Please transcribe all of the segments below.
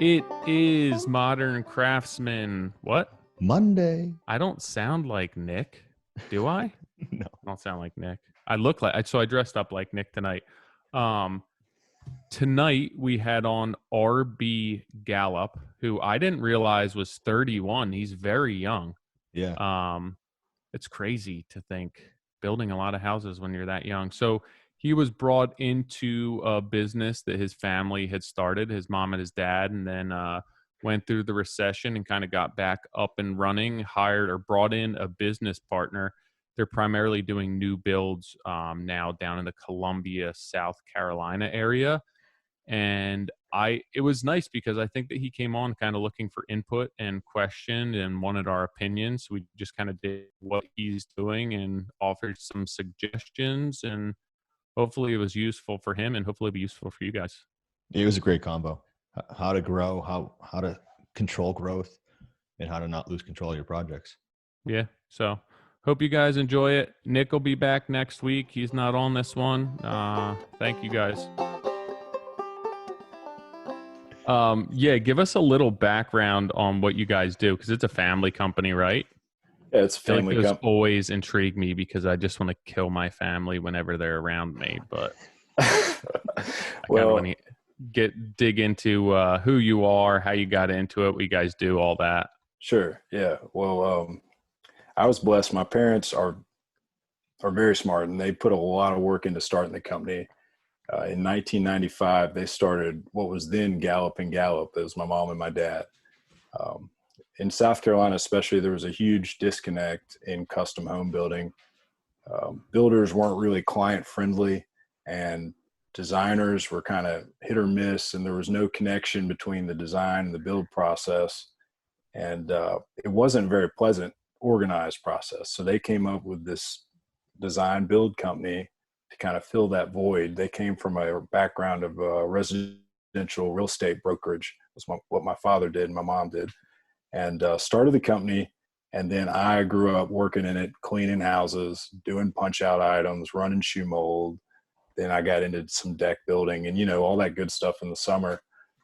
It is Modern Craftsman. What? Monday. I don't sound like Nick, do I? I No. don't sound like Nick. I look like so I dressed up like Nick tonight. Um Tonight we had on RB Gallup, who I didn't realize was 31. He's very young. Yeah. Um it's crazy to think building a lot of houses when you're that young. So he was brought into a business that his family had started, his mom and his dad, and then went through the recession and kind of got back up and running, hired or brought in a business partner. They're primarily doing new builds now down in the Columbia, South Carolina area. And it was nice because I think that he came on kind of looking for input and questioned and wanted our opinions. We just kind of did what he's doing and offered some suggestions, and hopefully it was useful for him and hopefully it'll be useful for you guys. It was a great combo. How to grow, how to control growth, and how to not lose control of your projects. Yeah. So hope you guys enjoy it. Nick will be back next week. He's not on this one. Thank you guys. Yeah, give us a little background on what you guys do, because it's a family company, right? Yeah, it's a I feel like family those company. always intrigue me because I just want to kill my family whenever they're around me. But I kind of Well, want to dig into who you are, how you got into it, what you guys do, all that. sure. Yeah. Well, I was blessed. My parents are very smart, and they put a lot of work into starting the company. In 1995, they started what was then Gallup and Gallup. That was my mom and my dad. Um, in South Carolina, especially, there was a huge disconnect in custom home building. Builders weren't really client friendly, and designers were kind of hit or miss, and there was no connection between the design and the build process. And it wasn't a very pleasant, organized process. So they came up with this design build company to kind of fill that void. They came from a background of residential real estate brokerage. Was what my father did and my mom did, and started the company. And then I grew up working in it, cleaning houses, doing punch out items, running shoe mold. Then I got into some deck building and, all that good stuff in the summer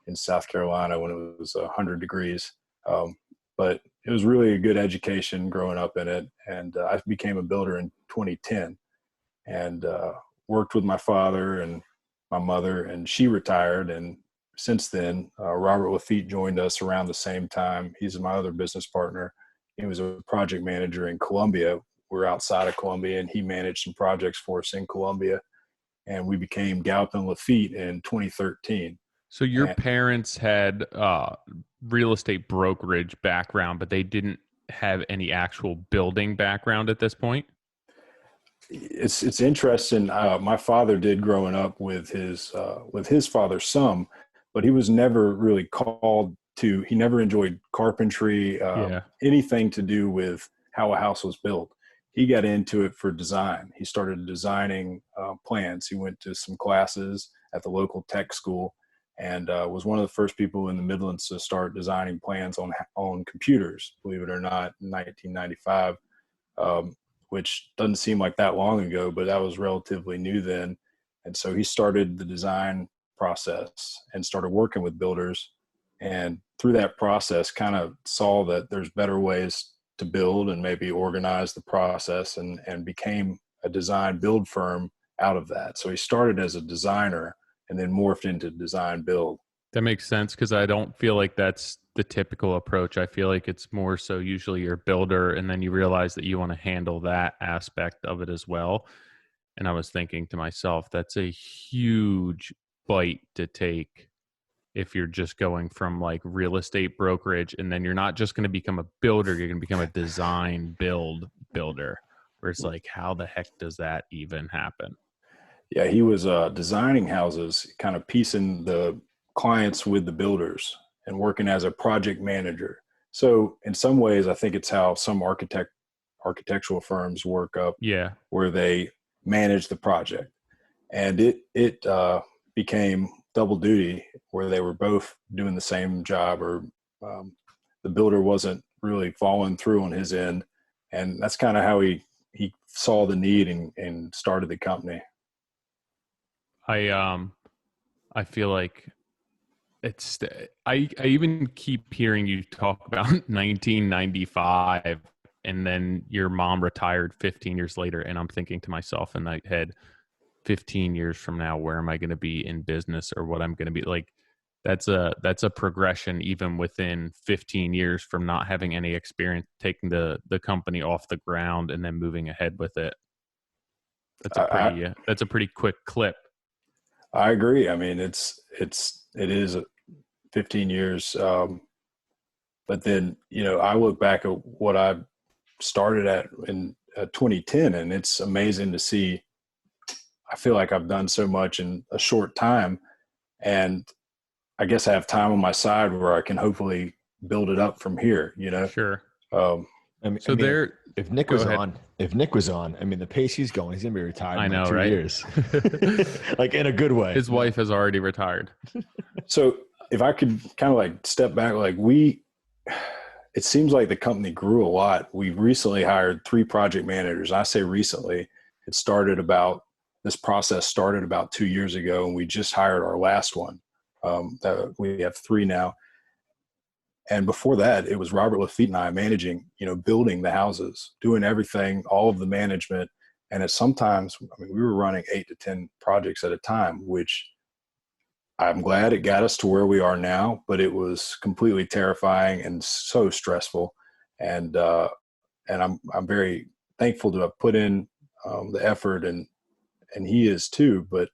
in South Carolina when it was 100 degrees. But it was really a good education growing up in it. And I became a builder in 2010 and worked with my father and my mother, and she retired. And since then, Robert Lafitte joined us around the same time. He's my other business partner. He was a project manager in Columbia. We're outside of Columbia, and he managed some projects for us in Columbia. And we became Gallup and Lafitte in 2013. So your parents had real estate brokerage background, but they didn't have any actual building background at this point? It's interesting. My father did growing up with his father some, but he was never really called to. He never enjoyed carpentry, anything to do with how a house was built. He got into it for design. He started designing plans. He went to some classes at the local tech school, and was one of the first people in the Midlands to start designing plans on computers. Believe it or not, in 1995. Which doesn't seem like that long ago, but that was relatively new then. And so he started the design process and started working with builders. And through that process, kind of saw that there's better ways to build and maybe organize the process, and became a design build firm out of that. So he started as a designer and then morphed into design build. That makes sense, because I don't feel like that's the typical approach. I feel like it's more so usually you're a builder and then you realize that you want to handle that aspect of it as well. And I was thinking to myself, that's a huge bite to take if you're just going from like real estate brokerage, and then you're not just going to become a builder, you're going to become a design builder, where it's like, how the heck does that even happen? Yeah, he was designing houses, kind of piecing the clients with the builders and working as a project manager. So in some ways, I think it's how some architectural firms work up, where they manage the project. And it became double duty, where they were both doing the same job, or the builder wasn't really following through on his end. And that's kind of how he saw the need and started the company. I feel like it's I even keep hearing you talk about 1995, and then your mom retired 15 years later, and I'm thinking to myself in my head, 15 years from now, where am I going to be in business, or what I'm going to be like? That's a progression even within 15 years from not having any experience, taking the company off the ground and then moving ahead with it. That's a pretty quick clip. I agree. I mean, it is 15 years. But then, I look back at what I started at in 2010, and it's amazing to see. I feel like I've done so much in a short time, and I guess I have time on my side where I can hopefully build it up from here, Sure. Um, So there, if Nick go was ahead. on, I mean, the pace he's going, he's gonna be retired I in know, like 2 right? years, like in a good way. His wife has already retired. so if I could kind of like step back, like it seems like the company grew a lot. We recently hired 3 project managers. I say recently, this process started about 2 years ago, and we just hired our last one. We have 3 now. And before that, it was Robert Lafitte and I managing, building the houses, doing everything, all of the management. And sometimes, we were running 8 to 10 projects at a time, which I'm glad it got us to where we are now, but it was completely terrifying and so stressful. And I'm very thankful to have put in the effort, and he is too. But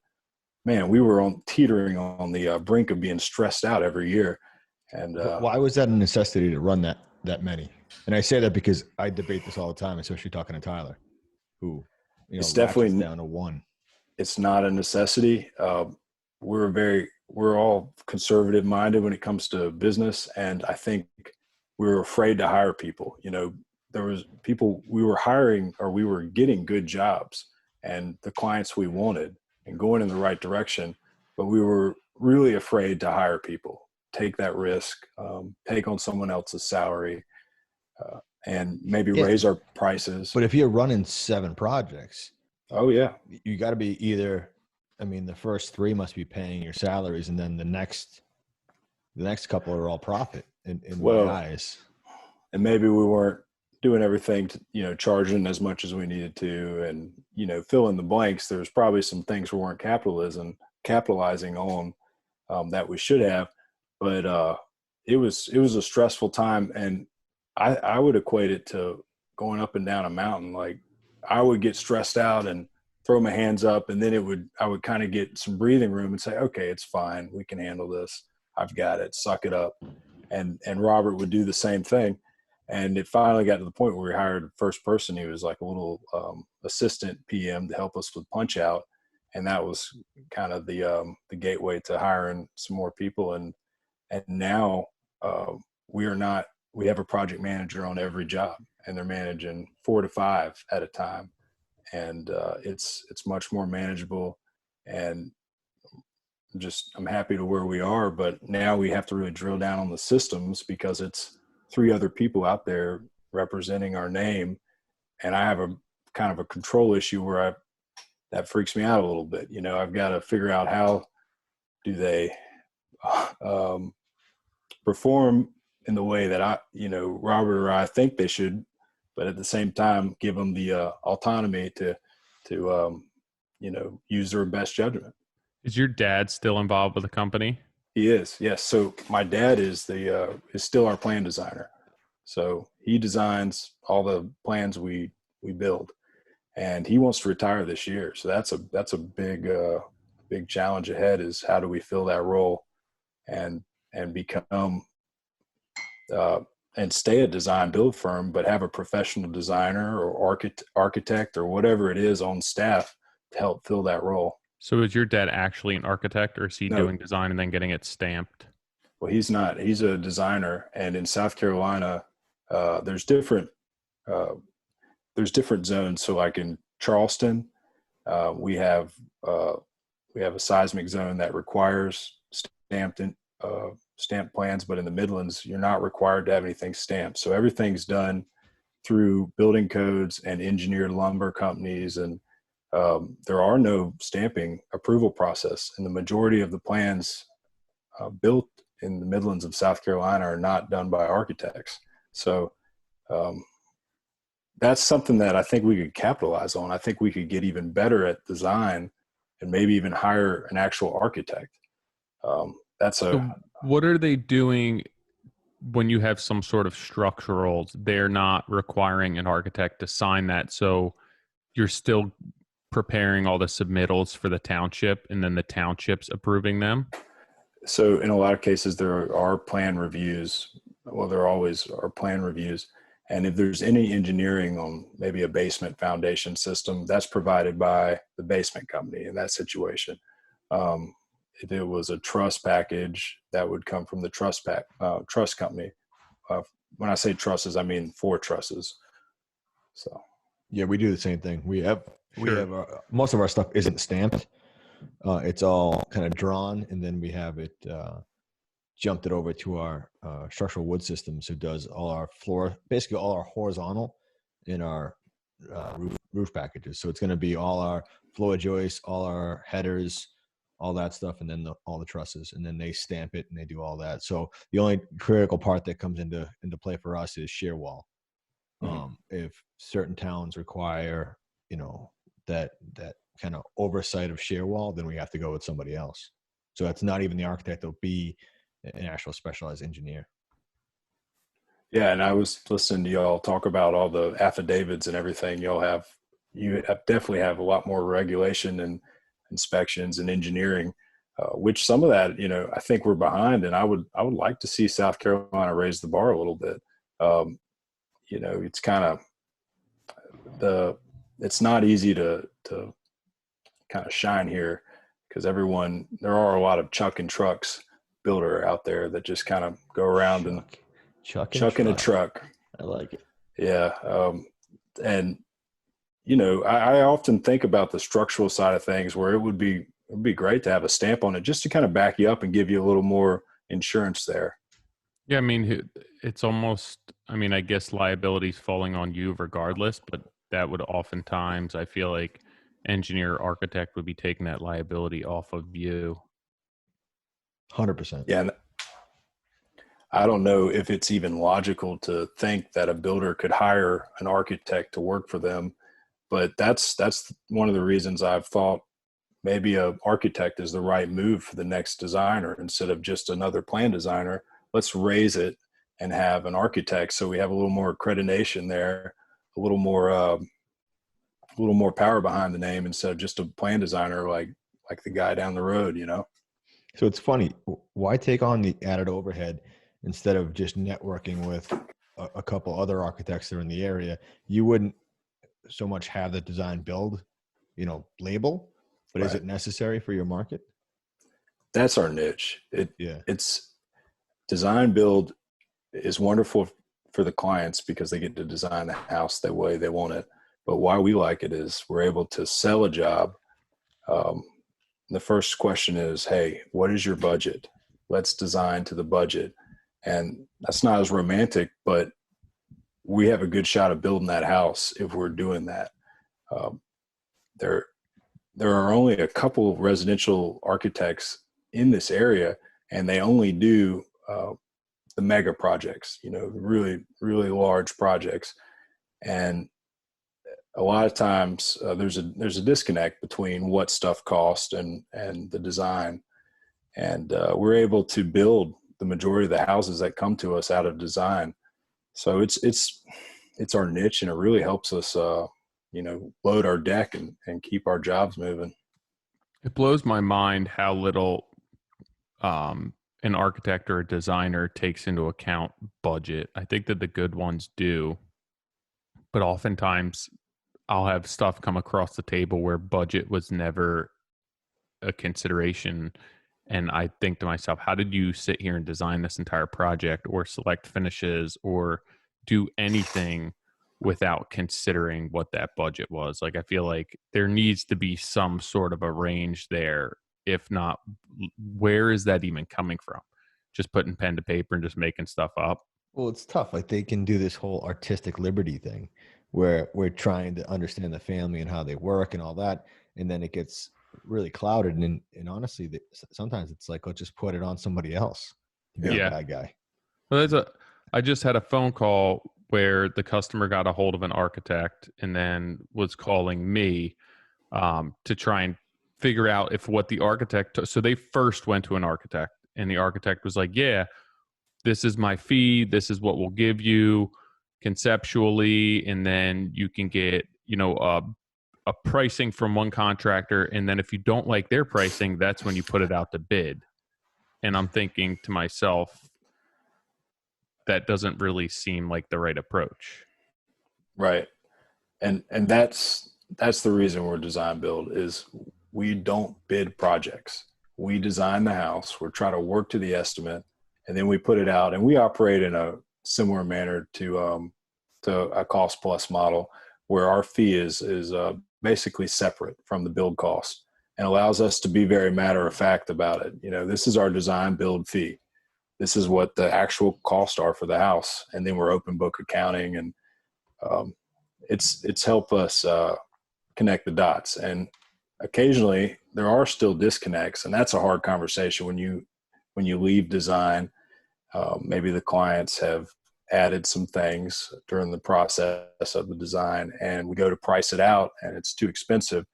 man, we were teetering on the brink of being stressed out every year. And Why was that a necessity to run that many? And I say that because I debate this all the time, especially talking to Tyler, who it's ratchets definitely down to 1. It's not a necessity. We're all conservative minded when it comes to business, and I think we were afraid to hire people. There was people we were hiring, or we were getting good jobs and the clients we wanted and going in the right direction, but we were really afraid to hire people, take that risk, take on someone else's salary, and maybe raise our prices. But if you're running 7 projects, oh yeah, you got to be either. I mean, the first 3 must be paying your salaries, and then the next couple are all profit in my eyes. And maybe we weren't doing everything to, charging as much as we needed to, and, fill in the blanks. There's probably some things we weren't capitalizing on that we should have, but it was a stressful time. And I would equate it to going up and down a mountain. Like, I would get stressed out and throw my hands up, and then I would kind of get some breathing room and say, okay, it's fine. We can handle this. I've got it. Suck it up. And Robert would do the same thing. And it finally got to the point where we hired the first person. He was like a little assistant PM to help us with punch out. And that was kind of the gateway to hiring some more people. And now we have a project manager on every job, and they're managing 4 to 5 at a time. And it's much more manageable, and I'm happy to where we are. But now we have to really drill down on the systems, because it's 3 other people out there representing our name. And I have a kind of a control issue where that freaks me out a little bit. I've got to figure out how do they perform in the way that Robert or I think they should, but at the same time, give them the autonomy to use their best judgment. Is your dad still involved with the company? He is, yes. So my dad is still our plan designer. So he designs all the plans we build, and he wants to retire this year. So that's a big challenge ahead, is how do we fill that role and become and stay a design build firm, but have a professional designer or architect or whatever it is on staff to help fill that role. So is your dad actually an architect, or is he doing design and then getting it stamped? Well, he's not. He's a designer. And in South Carolina, there's different zones. So like in Charleston, we have a seismic zone that requires stamped plans, but in the Midlands, you're not required to have anything stamped. So everything's done through building codes and engineered lumber companies, and there are no stamping approval process. And the majority of the plans built in the Midlands of South Carolina are not done by architects. So that's something that I think we could capitalize on. I think we could get even better at design and maybe even hire an actual architect. So what are they doing when you have some sort of structurals? They're not requiring an architect to sign that. So you're still preparing all the submittals for the township and then the township's approving them? So in a lot of cases, there are plan reviews. Well, there always are plan reviews. And if there's any engineering on maybe a basement foundation system, that's provided by the basement company in that situation. If it was a truss package, that would come from the truss company. When I say trusses, I mean 4 trusses. So Yeah, we do the same thing. We have most of our stuff isn't stamped. It's all kind of drawn, and then we have it jumped it over to our structural wood systems, who does all our floor, basically all our horizontal in our roof packages. So it's going to be all our floor joists, all our headers, all that stuff, and then all the trusses, and then they stamp it and they do all that. So the only critical part that comes into play for us is shear wall. If certain towns require, that kind of oversight of shear wall, then we have to go with somebody else. So it's not even the architect; it'll be an actual specialized engineer. Yeah, and I was listening to y'all talk about all the affidavits and everything. You definitely have a lot more regulation and inspections and engineering, which some of that, I think we're behind, and I would like to see South Carolina raise the bar a little bit. It's kind of it's not easy to kind of shine here because there are a lot of chuck and trucks builder out there that just kind of go around and chuck in a truck. I like it. Yeah. And I often think about the structural side of things where it would be great to have a stamp on it just to kind of back you up and give you a little more insurance there. Yeah, I mean, it's almost, I guess liability's falling on you regardless, but that would oftentimes, I feel like engineer architect would be taking that liability off of you. 100%. Yeah. And I don't know if it's even logical to think that a builder could hire an architect to work for them, but that's one of the reasons I've thought maybe an architect is the right move for the next designer instead of just another plan designer. Let's raise it and have an architect so we have a little more accreditation there, a little more power behind the name instead of just a plan designer like the guy down the road, So it's funny. Why take on the added overhead instead of just networking with a couple other architects that are in the area? You wouldn't so much have the design build, label, but right. Is it necessary for your market? That's our niche. It's design build is wonderful for the clients because they get to design the house the way they want it. But why we like it is we're able to sell a job. The first question is, hey, what is your budget? Let's design to the budget. And that's not as romantic, but we have a good shot of building that house if we're doing that. There are only a couple of residential architects in this area, and they only do the mega projects, really, really large projects. And a lot of times there's a disconnect between what stuff costs and the design. And we're able to build the majority of the houses that come to us out of design. So it's our niche, and it really helps us, load our deck and keep our jobs moving. It blows my mind how little an architect or a designer takes into account budget. I think that the good ones do, but oftentimes I'll have stuff come across the table where budget was never a consideration. And I think to myself, how did you sit here and design this entire project or select finishes or do anything without considering what that budget was? Like, I feel like there needs to be some sort of a range there. If not, where is that even coming from? Just putting pen to paper and just making stuff up? Well, it's tough. Like, they can do this whole artistic liberty thing where we're trying to understand the family and how they work and all that. And then it gets really clouded. And honestly, sometimes it's like, let's just put it on somebody else to be the bad guy. Well, I just had a phone call where the customer got a hold of an architect and then was calling me to try and figure out if what the architect. So they first went to an architect, and the architect was like, "Yeah, this is my fee. This is what we'll give you conceptually, and then you can get a pricing from one contractor, and then if you don't like their pricing, that's when you put it out to bid." And I'm thinking to myself, that doesn't really seem like the right approach. Right. And that's the reason we're design build is we don't bid projects. We design the house, we're trying to work to the estimate, and then we put it out, and we operate in a similar manner to a cost plus model where our fee is basically separate from the build cost and allows us to be very matter of fact about it. This is our design build fee. This is what the actual costs are for the house. And then we're open book accounting, and it's helped us connect the dots. And occasionally there are still disconnects, and that's a hard conversation when you leave design. Maybe the clients have added some things during the process of the design, and we go to price it out and it's too expensive.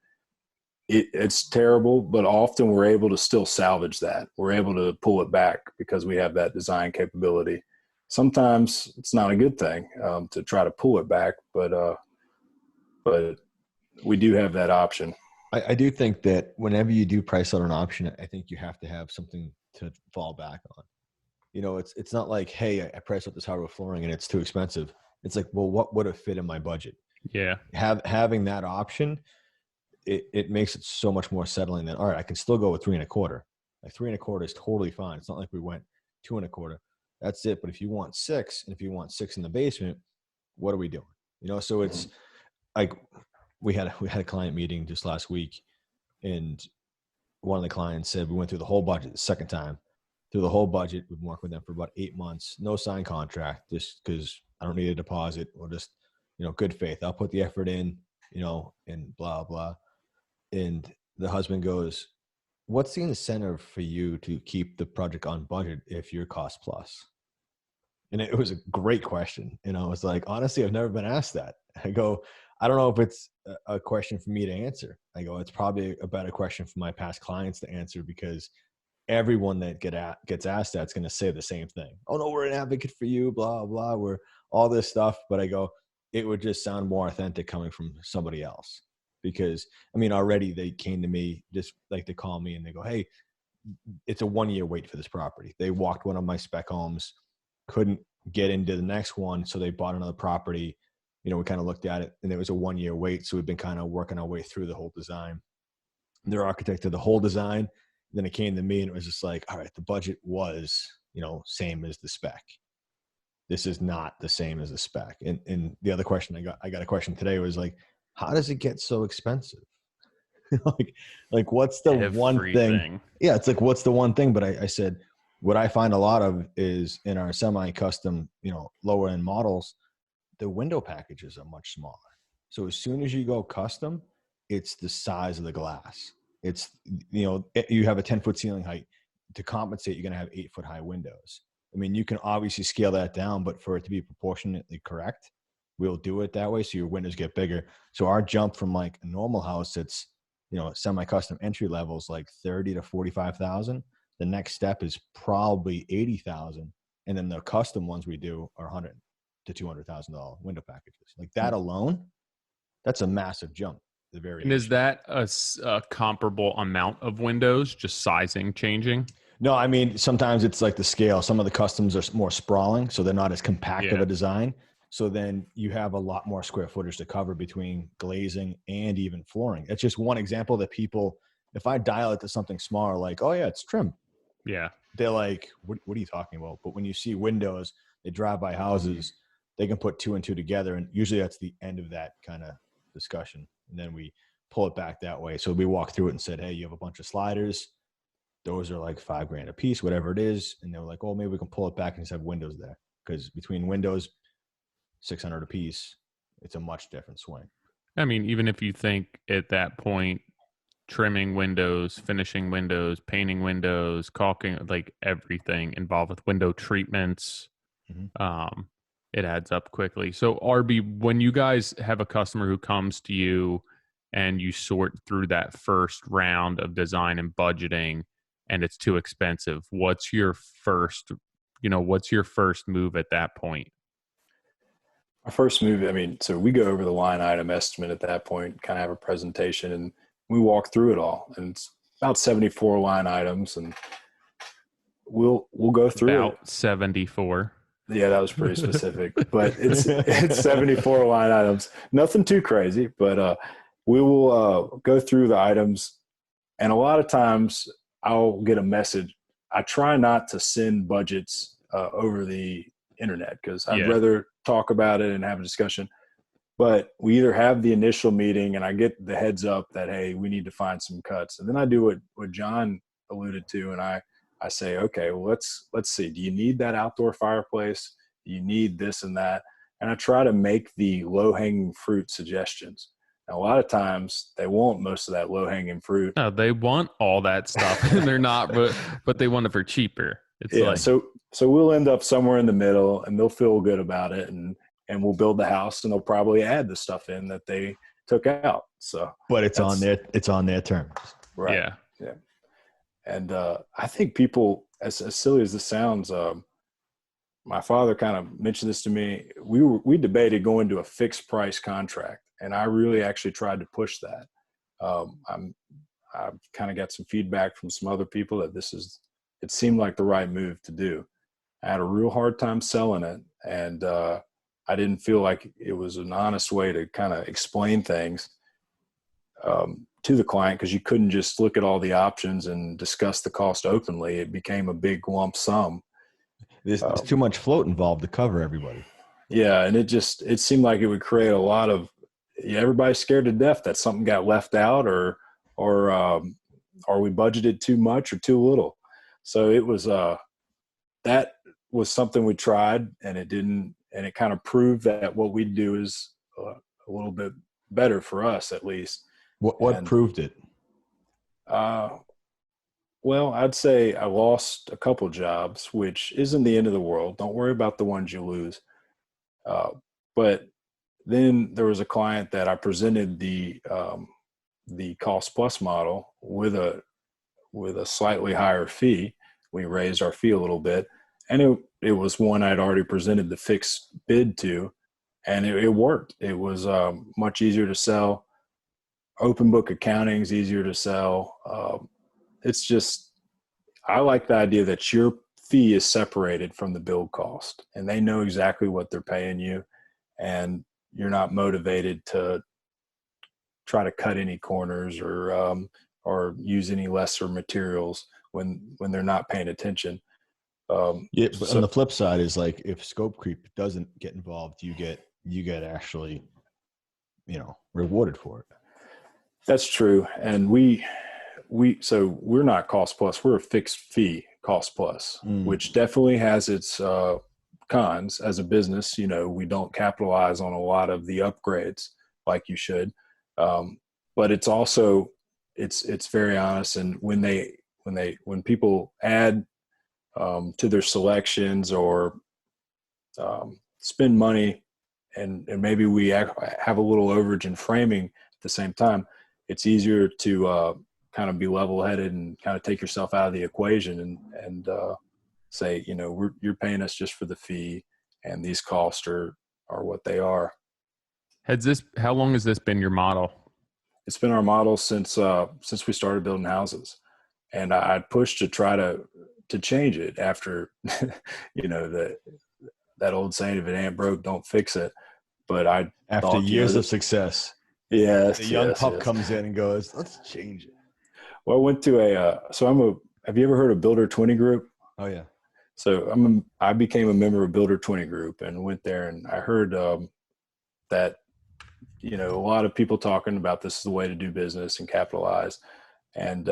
It's terrible, but often we're able to still salvage that. We're able to pull it back because we have that design capability. Sometimes it's not a good thing to try to pull it back, but we do have that option. I do think that whenever you do price out an option, I think you have to have something to fall back on. It's not like, hey, I priced out this hardwood flooring and it's too expensive. It's like, well, what would have fit in my budget? Yeah. Having that option, it makes it so much more settling than, all right, I can still go with 3 1/4. Like 3 1/4 is totally fine. It's not like we went 2 1/4. That's it. But if you want 6, and if you want 6 in the basement, what are we doing? So it's like we had a client meeting just last week, and one of the clients said we went through the whole budget the second time. Through the whole budget, we've been working with them for about 8 months. No signed contract, just because I don't need a deposit, or just good faith. I'll put the effort in, and blah blah. And the husband goes, "What's the incentive for you to keep the project on budget if you're cost plus?" And it was a great question. And I was like, honestly, I've never been asked that. I go, I don't know if it's a question for me to answer. I go, it's probably a better question for my past clients to answer, because everyone that gets asked that's going to say the same thing. Oh no, we're an advocate for you, blah, blah, we're all this stuff. But I go, it would just sound more authentic coming from somebody else. Because already they came to me, just like they call me and they go, hey, it's a 1-year wait for this property. They walked one of my spec homes, couldn't get into the next one, so they bought another property. We kind of looked at it, and there was a 1-year wait. So we've been kind of working our way through the whole design. Their architect did the whole design. Then it came to me, and it was just like, all right, the budget was, same as the spec. This is not the same as the spec. And the other question I got a question today was like, how does it get so expensive? like what's the one thing? Yeah, it's like, what's the one thing? But I said, what I find a lot of is in our semi-custom, lower end models, the window packages are much smaller. So as soon as you go custom, it's the size of the glass. It's, you have a 10-foot ceiling height. To compensate, you're going to have 8-foot high windows. You can obviously scale that down, but for it to be proportionately correct, we'll do it that way. So your windows get bigger. So our jump from like a normal house, it's, semi-custom entry levels, like 30 to 45,000. The next step is probably 80,000. And then the custom ones we do are $100,000 to $200,000 window packages. Like that alone, that's a massive jump. And is that a comparable amount of windows, just sizing changing? No, sometimes it's like the scale. Some of the customs are more sprawling, so they're not as compact of a design. So then you have a lot more square footage to cover between glazing and even flooring. It's just one example that people, if I dial it to something smaller, like, oh yeah, it's trim. Yeah. They're like, what are you talking about? But when you see windows, they drive by houses, they can put 2 and 2 together. And usually that's the end of that kind of discussion. And then we pull it back that way. So we walked through it and said, hey, you have a bunch of sliders. Those are like $5,000 a piece, whatever it is. And they were like, oh, maybe we can pull it back and just have windows there. Because between windows, $600 a piece, it's a much different swing. Even if you think at that point, trimming windows, finishing windows, painting windows, caulking, like everything involved with window treatments. It adds up quickly. So RB, when you guys have a customer who comes to you and you sort through that first round of design and budgeting and it's too expensive, what's your first move at that point? Our first move, I mean, so we go over the line item estimate at that point, kind of have a presentation, and we walk through it all. And it's about 74 line items, and we'll go through about 74. Yeah, that was pretty specific, but it's 74 line items. Nothing too crazy, but we will go through the items, and a lot of times I'll get a message. I try not to send budgets over the internet because I'd rather talk about it and have a discussion. But we either have the initial meeting and I get the heads up that, hey, we need to find some cuts. And then I do what John alluded to, and I say, okay, well, let's see. Do you need that outdoor fireplace? Do you need this and that? And I try to make the low-hanging fruit suggestions. And a lot of times they want most of that low-hanging fruit. No, they want all that stuff, and they're not, but they want it for cheaper. It's so we'll end up somewhere in the middle, and they'll feel good about it, and we'll build the house, and they'll probably add the stuff in that they took out. So, but it's on their terms, right? Yeah. And I think people, as silly as this sounds, my father kind of mentioned this to me. We debated going to a fixed price contract, and I really actually tried to push that. I've kind of got some feedback from some other people that it seemed like the right move to do. I had a real hard time selling it, and I didn't feel like it was an honest way to kind of explain things to the client, because you couldn't just look at all the options and discuss the cost openly. It became a big lump sum. There's too much float involved to cover everybody. Yeah, and it seemed like it would create a lot of everybody's scared to death that something got left out or we budgeted too much or too little. So it was that was something we tried, and it didn't, and it kind of proved that what we do is a little bit better for us, at least. What proved it? Well, I'd say I lost a couple jobs, which isn't the end of the world. Don't worry about the ones you lose. But then there was a client that I presented the cost plus model with a slightly higher fee. We raised our fee a little bit, and it was one I'd already presented the fixed bid to, and it worked. It was much easier to sell. Open book accounting is easier to sell. It's just, I like the idea that your fee is separated from the build cost, and they know exactly what they're paying you, and you're not motivated to try to cut any corners or use any lesser materials when they're not paying attention. But on the flip side is, like, if scope creep doesn't get involved, you get actually, rewarded for it. That's true. And so we're not cost plus, we're a fixed fee cost plus, which definitely has its cons as a business. We don't capitalize on a lot of the upgrades like you should. But it's also, it's very honest. And when people add to their selections or spend money and maybe we have a little overage in framing at the same time, it's easier to kind of be level-headed and kind of take yourself out of the equation and say, you're paying us just for the fee, and these costs are what they are. How long has this been your model? It's been our model since we started building houses, and I pushed to try to change it after, that old saying, if it ain't broke, don't fix it. But after years of success. Yes. The young pup comes in and goes, let's change it. Well, I went to have you ever heard of Builder 20 Group? Oh yeah. So I became a member of Builder 20 Group and went there, and I heard that, a lot of people talking about this is the way to do business and capitalize. And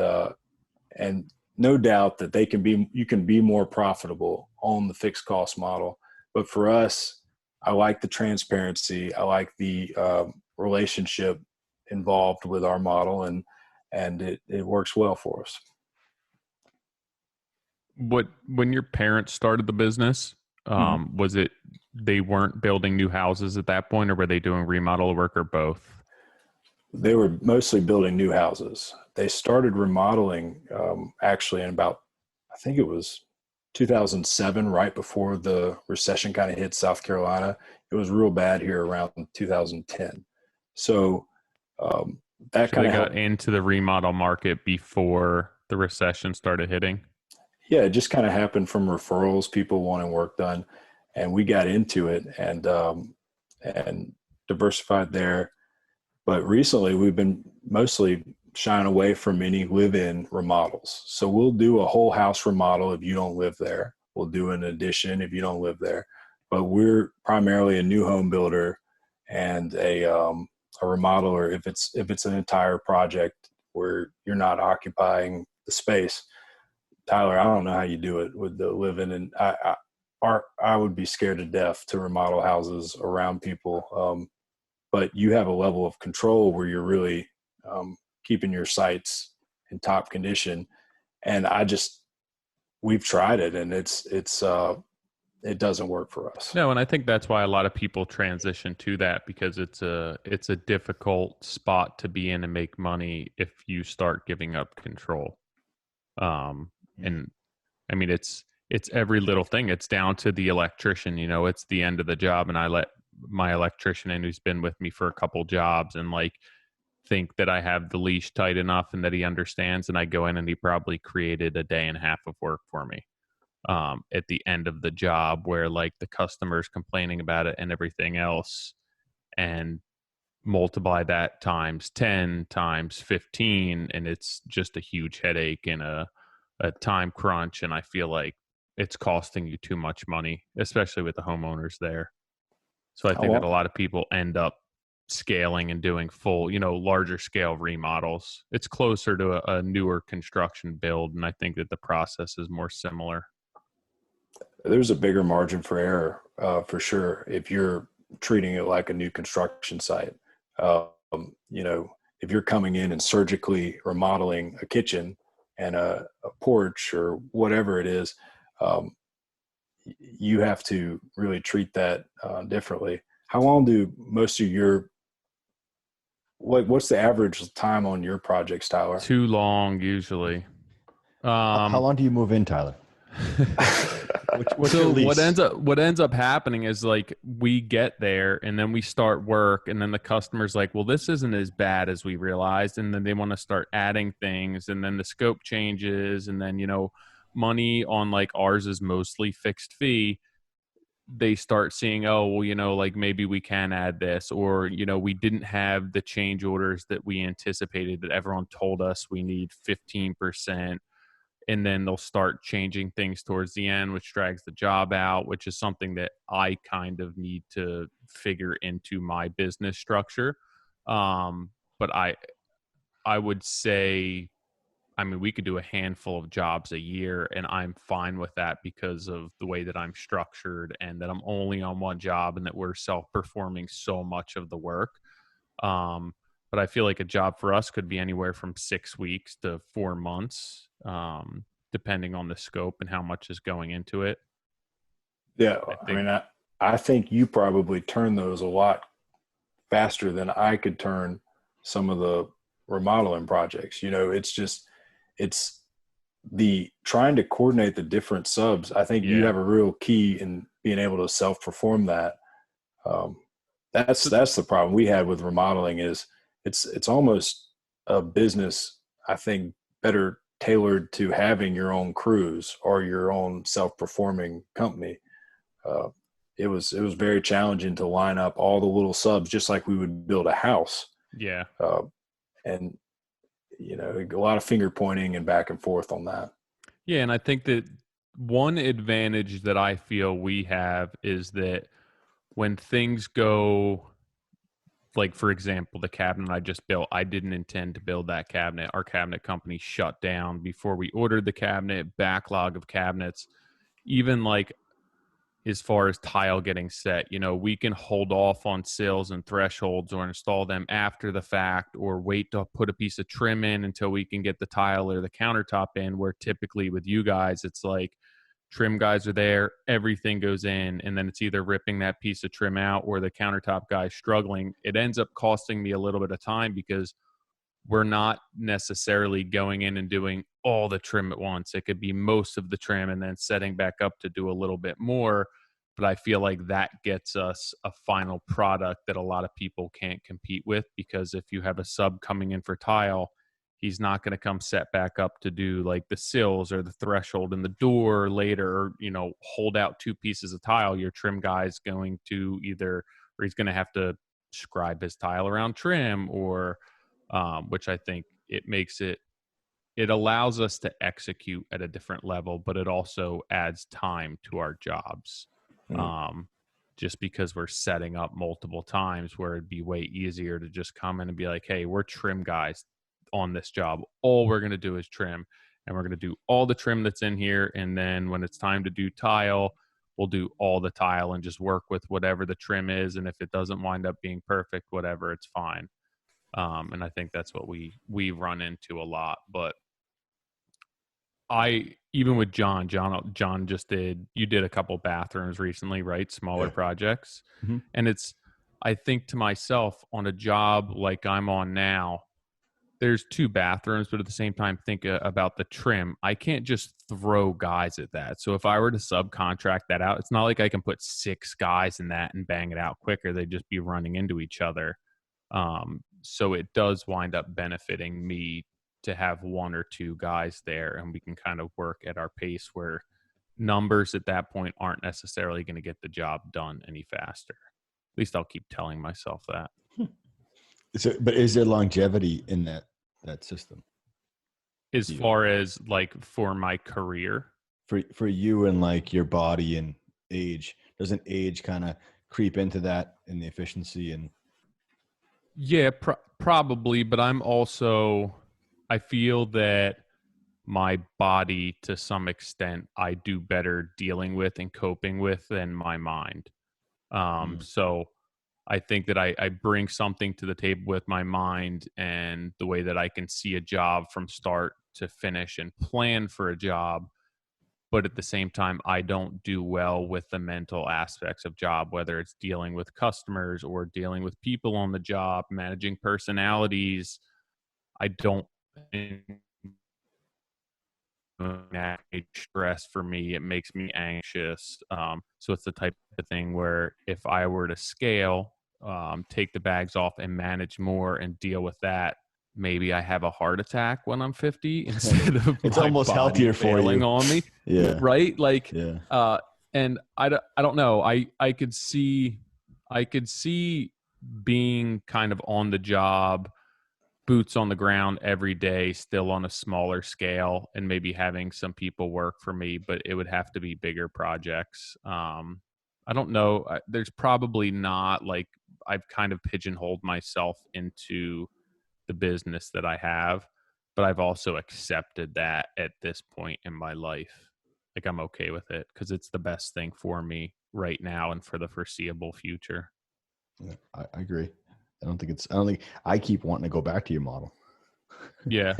no doubt that you can be more profitable on the fixed cost model. But for us, I like the transparency. I like the relationship involved with our model, and and it works well for us. When your parents started the business, was it they weren't building new houses at that point, or were they doing remodel work, or both? They were mostly building new houses. They started remodeling actually in about, I think it was 2007, right before the recession kind of hit South Carolina. It was real bad here around 2010. So that So kind they of got helped. into the remodel market before the recession started hitting. Yeah, it just kind of happened from referrals, people wanting work done, and we got into it and diversified there. But recently, we've been mostly shying away from any live-in remodels. So we'll do a whole house remodel if you don't live there. We'll do an addition if you don't live there. But we're primarily a new home builder and a remodeler if it's an entire project where you're not occupying the space. Tyler, I don't know how you do it with the live-in, and I would be scared to death to remodel houses around people. But you have a level of control where you're really keeping your sites in top condition. And we've tried it, and it doesn't work for us. No, and I think that's why a lot of people transition to that, because it's a difficult spot to be in and make money if you start giving up control. And I mean, it's every little thing. It's down to the electrician, it's the end of the job. And I let my electrician in, who's been with me for a couple jobs, and like think that I have the leash tight enough and that he understands. And I go in and he probably created a day and a half of work for me at the end of the job, where like the customer's complaining about it and everything else, and multiply that times 10 times 15, and it's just a huge headache and a time crunch. And I feel like it's costing you too much money, especially with the homeowners there. So I think that a lot of people end up scaling and doing full, larger scale remodels. It's closer to a newer construction build, and I think that the process is more similar. There's a bigger margin for error for sure if you're treating it like a new construction site. If you're coming in and surgically remodeling a kitchen and a porch or whatever it is, you have to really treat that differently. How long do most of what's the average time on your projects, Tyler? Too long, usually. How long do you move in, Tyler? So what ends up happening is, like, we get there and then we start work, and then the customer's like, well, this isn't as bad as we realized, and then they want to start adding things, and then the scope changes, and then money on, like, ours is mostly fixed fee. They start seeing, oh, well, like, maybe we can add this, or we didn't have the change orders that we anticipated, that everyone told us we need 15%. And then they'll start changing things towards the end, which drags the job out, which is something that I kind of need to figure into my business structure. But I would say, I mean, we could do a handful of jobs a year, and I'm fine with that because of the way that I'm structured, and that I'm only on one job, and that we're self-performing so much of the work. But I feel like a job for us could be anywhere from 6 weeks to 4 months, depending on the scope and how much is going into it. Yeah, I think you probably turn those a lot faster than I could turn some of the remodeling projects. It's the trying to coordinate the different subs. I think you have a real key in being able to self-perform that. That's the problem we had with remodeling is it's almost a business, I think, better tailored to having your own crews or your own self-performing company. It was very challenging to line up all the little subs, just like we would build a house. Yeah. And a lot of finger pointing and back and forth on that. Yeah. And I think that one advantage that I feel we have is that when things go, like, for example, the cabinet I just built, I didn't intend to build that cabinet. Our cabinet company shut down before we ordered the cabinet, backlog of cabinets. Even, like, as far as tile getting set. We can hold off on sills and thresholds or install them after the fact, or wait to put a piece of trim in until we can get the tile or the countertop in, where typically with you guys, it's like trim guys are there, everything goes in, and then it's either ripping that piece of trim out or the countertop guy's struggling. It ends up costing me a little bit of time because we're not necessarily going in and doing all the trim at once. It could be most of the trim and then setting back up to do a little bit more. But I feel like that gets us a final product that a lot of people can't compete with, because if you have a sub coming in for tile, he's not going to come set back up to do like the sills or the threshold in the door later, or, hold out two pieces of tile. Your trim guy's going to or he's going to have to scribe his tile around trim, or which I think it allows us to execute at a different level, but it also adds time to our jobs. Just because we're setting up multiple times, where it'd be way easier to just come in and be like, hey, we're trim guys on this job. All we're going to do is trim, and we're going to do all the trim that's in here. And then when it's time to do tile, we'll do all the tile and just work with whatever the trim is. And if it doesn't wind up being perfect, whatever, it's fine. And I think that's what we run into a lot. But even with John you did a couple bathrooms recently, right? Smaller projects. Mm-hmm. And I think to myself, on a job like I'm on now, there's 2 bathrooms, but at the same time, think about the trim. I can't just throw guys at that. So if I were to subcontract that out, it's not like I can put 6 guys in that and bang it out quicker. They'd just be running into each other. So it does wind up benefiting me to have 1 or 2 guys there, and we can kind of work at our pace, where numbers at that point aren't necessarily going to get the job done any faster. At least I'll keep telling myself that. But is there longevity in that system? As far as like for my career? For you and like your body and age, doesn't age kind of creep into that in the efficiency? And yeah, probably, but I feel that my body, to some extent, I do better dealing with and coping with than my mind. So I think that I bring something to the table with my mind, and the way that I can see a job from start to finish and plan for a job. But at the same time, I don't do well with the mental aspects of job, whether it's dealing with customers or dealing with people on the job, managing personalities. I don't think that stress for me. It makes me anxious. So it's the type of thing where if I were to scale, take the bags off and manage more and deal with that, maybe I have a heart attack when I'm 50 instead of it's my almost body healthier for failing you on me. Yeah. Right. Like, yeah. And I don't know. I could see being kind of on the job, boots on the ground every day, still on a smaller scale, and maybe having some people work for me, but it would have to be bigger projects. I don't know. There's probably not, like, I've kind of pigeonholed myself into the business that I have, but I've also accepted that at this point in my life. Like, I'm okay with it because it's the best thing for me right now and for the foreseeable future. Yeah, I agree. I don't think I keep wanting to go back to your model. Yeah.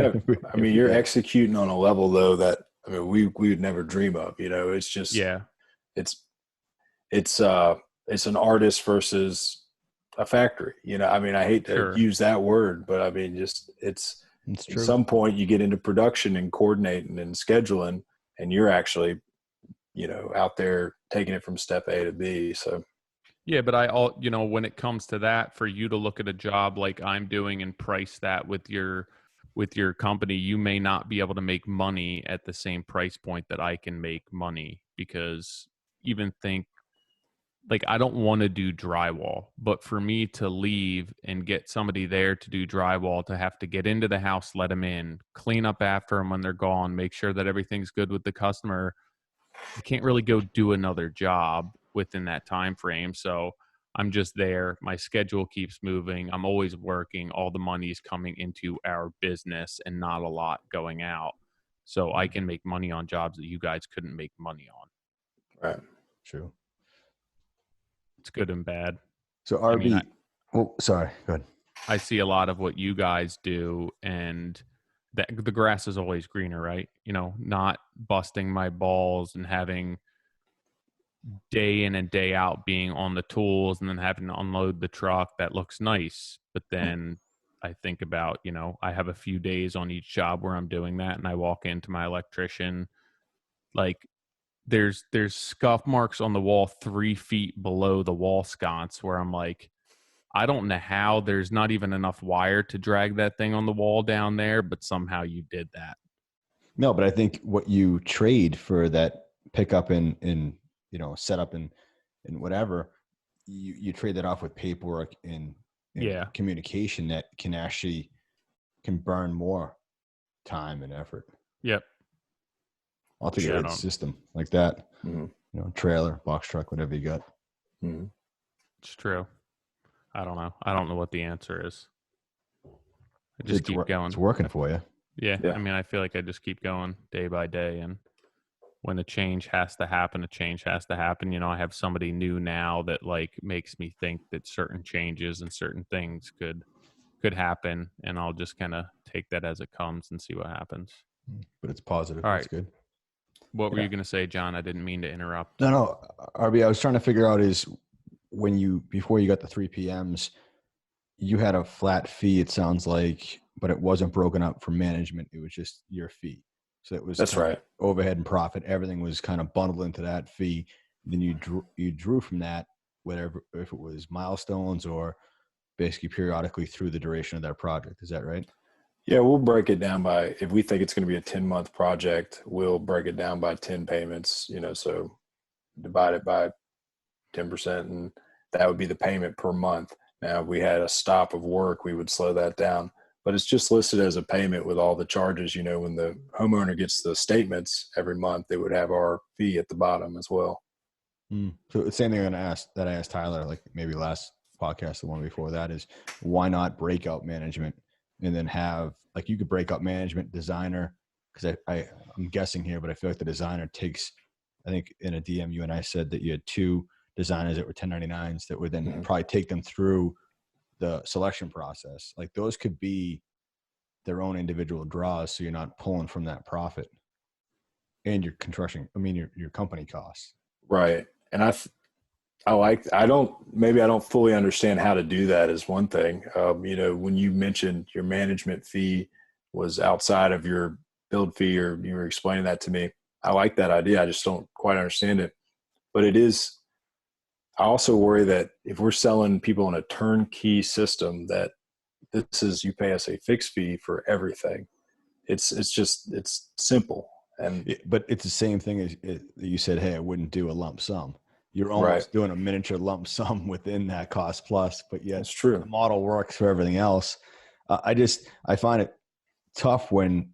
I mean, you're executing on a level though that, I mean, we would never dream of, it's just, it's an artist versus a factory, I mean, I hate to use that word, but I mean, just it's true. At some point you get into production and coordinating and scheduling, and you're actually, out there taking it from step A to B. So yeah, but when it comes to that, for you to look at a job like I'm doing and price that with your company, you may not be able to make money at the same price point that I can make money, because I don't want to do drywall, but for me to leave and get somebody there to do drywall, to have to get into the house, let them in, clean up after them when they're gone, make sure that everything's good with the customer, I can't really go do another job within that time frame. So I'm just there. My schedule keeps moving. I'm always working. All the money is coming into our business and not a lot going out. So I can make money on jobs that you guys couldn't make money on. Right. True. It's good and bad. So I mean, RB, well, sorry, go ahead. I see a lot of what you guys do, and the grass is always greener, right? You know, not busting my balls and having day in and day out being on the tools and then having to unload the truck. That looks nice. But then I think about, you know, I have a few days on each job where I'm doing that, and I walk into my electrician, like there's scuff marks on the wall 3 feet below the wall sconce where I'm like, I don't know how there's not even enough wire to drag that thing on the wall down there, but somehow you did that. No, but I think what you trade for that pickup and you know, setup and whatever, you trade that off with paperwork and Yeah. communication that can burn more time and effort. Yep. Altogether, a system like that, Mm-hmm. you know, trailer, box truck, whatever you got. Mm-hmm. It's true. I don't know. I don't know what the answer is. I just keep going. It's working for you. Yeah. I mean, I feel like I just keep going day by day, and when a change has to happen, a change has to happen. You know, I have somebody new now that like makes me think that certain changes and certain things could happen, and I'll just kind of take that as it comes and see what happens. But it's positive. All right. That's good. What were you going to say, John? I didn't mean to interrupt. No, RB, I was trying to figure out is before you got the 3 PMs, you had a flat fee, it sounds like, but it wasn't broken up for management. It was just your fee. So it was that's right. Overhead and profit. Everything was kind of bundled into that fee. Then you drew from that, whatever, if it was milestones or basically periodically through the duration of that project. Is that right? Yeah, we'll break it down by, if we think it's going to be a 10-month project, we'll break it down by 10 payments, you know, so divide it by 10%, and that would be the payment per month. Now, if we had a stop of work, we would slow that down, but it's just listed as a payment with all the charges. You know, when the homeowner gets the statements every month, they would have our fee at the bottom as well. So the same thing I asked Tyler, like maybe last podcast, the one before that, is why not break out management and then have, like, you could break up management, designer, because I'm guessing here, but I feel like the designer takes, I think in a DM you and I said that you had 2 designers that were 1099s that would then probably take them through the selection process. Like those could be their own individual draws, so you're not pulling from that profit and your construction, your company costs. Right. And I don't fully understand how to do that is one thing. You know, when you mentioned your management fee was outside of your build fee, or you were explaining that to me, I like that idea. I just don't quite understand it, but it is. I also worry that if we're selling people in a turnkey system, that this is, you pay us a fixed fee for everything. It's simple. But it's the same thing as you said, hey, I wouldn't do a lump sum. You're almost doing a miniature lump sum within that cost plus, but yet it's true. The model works for everything else. I find it tough when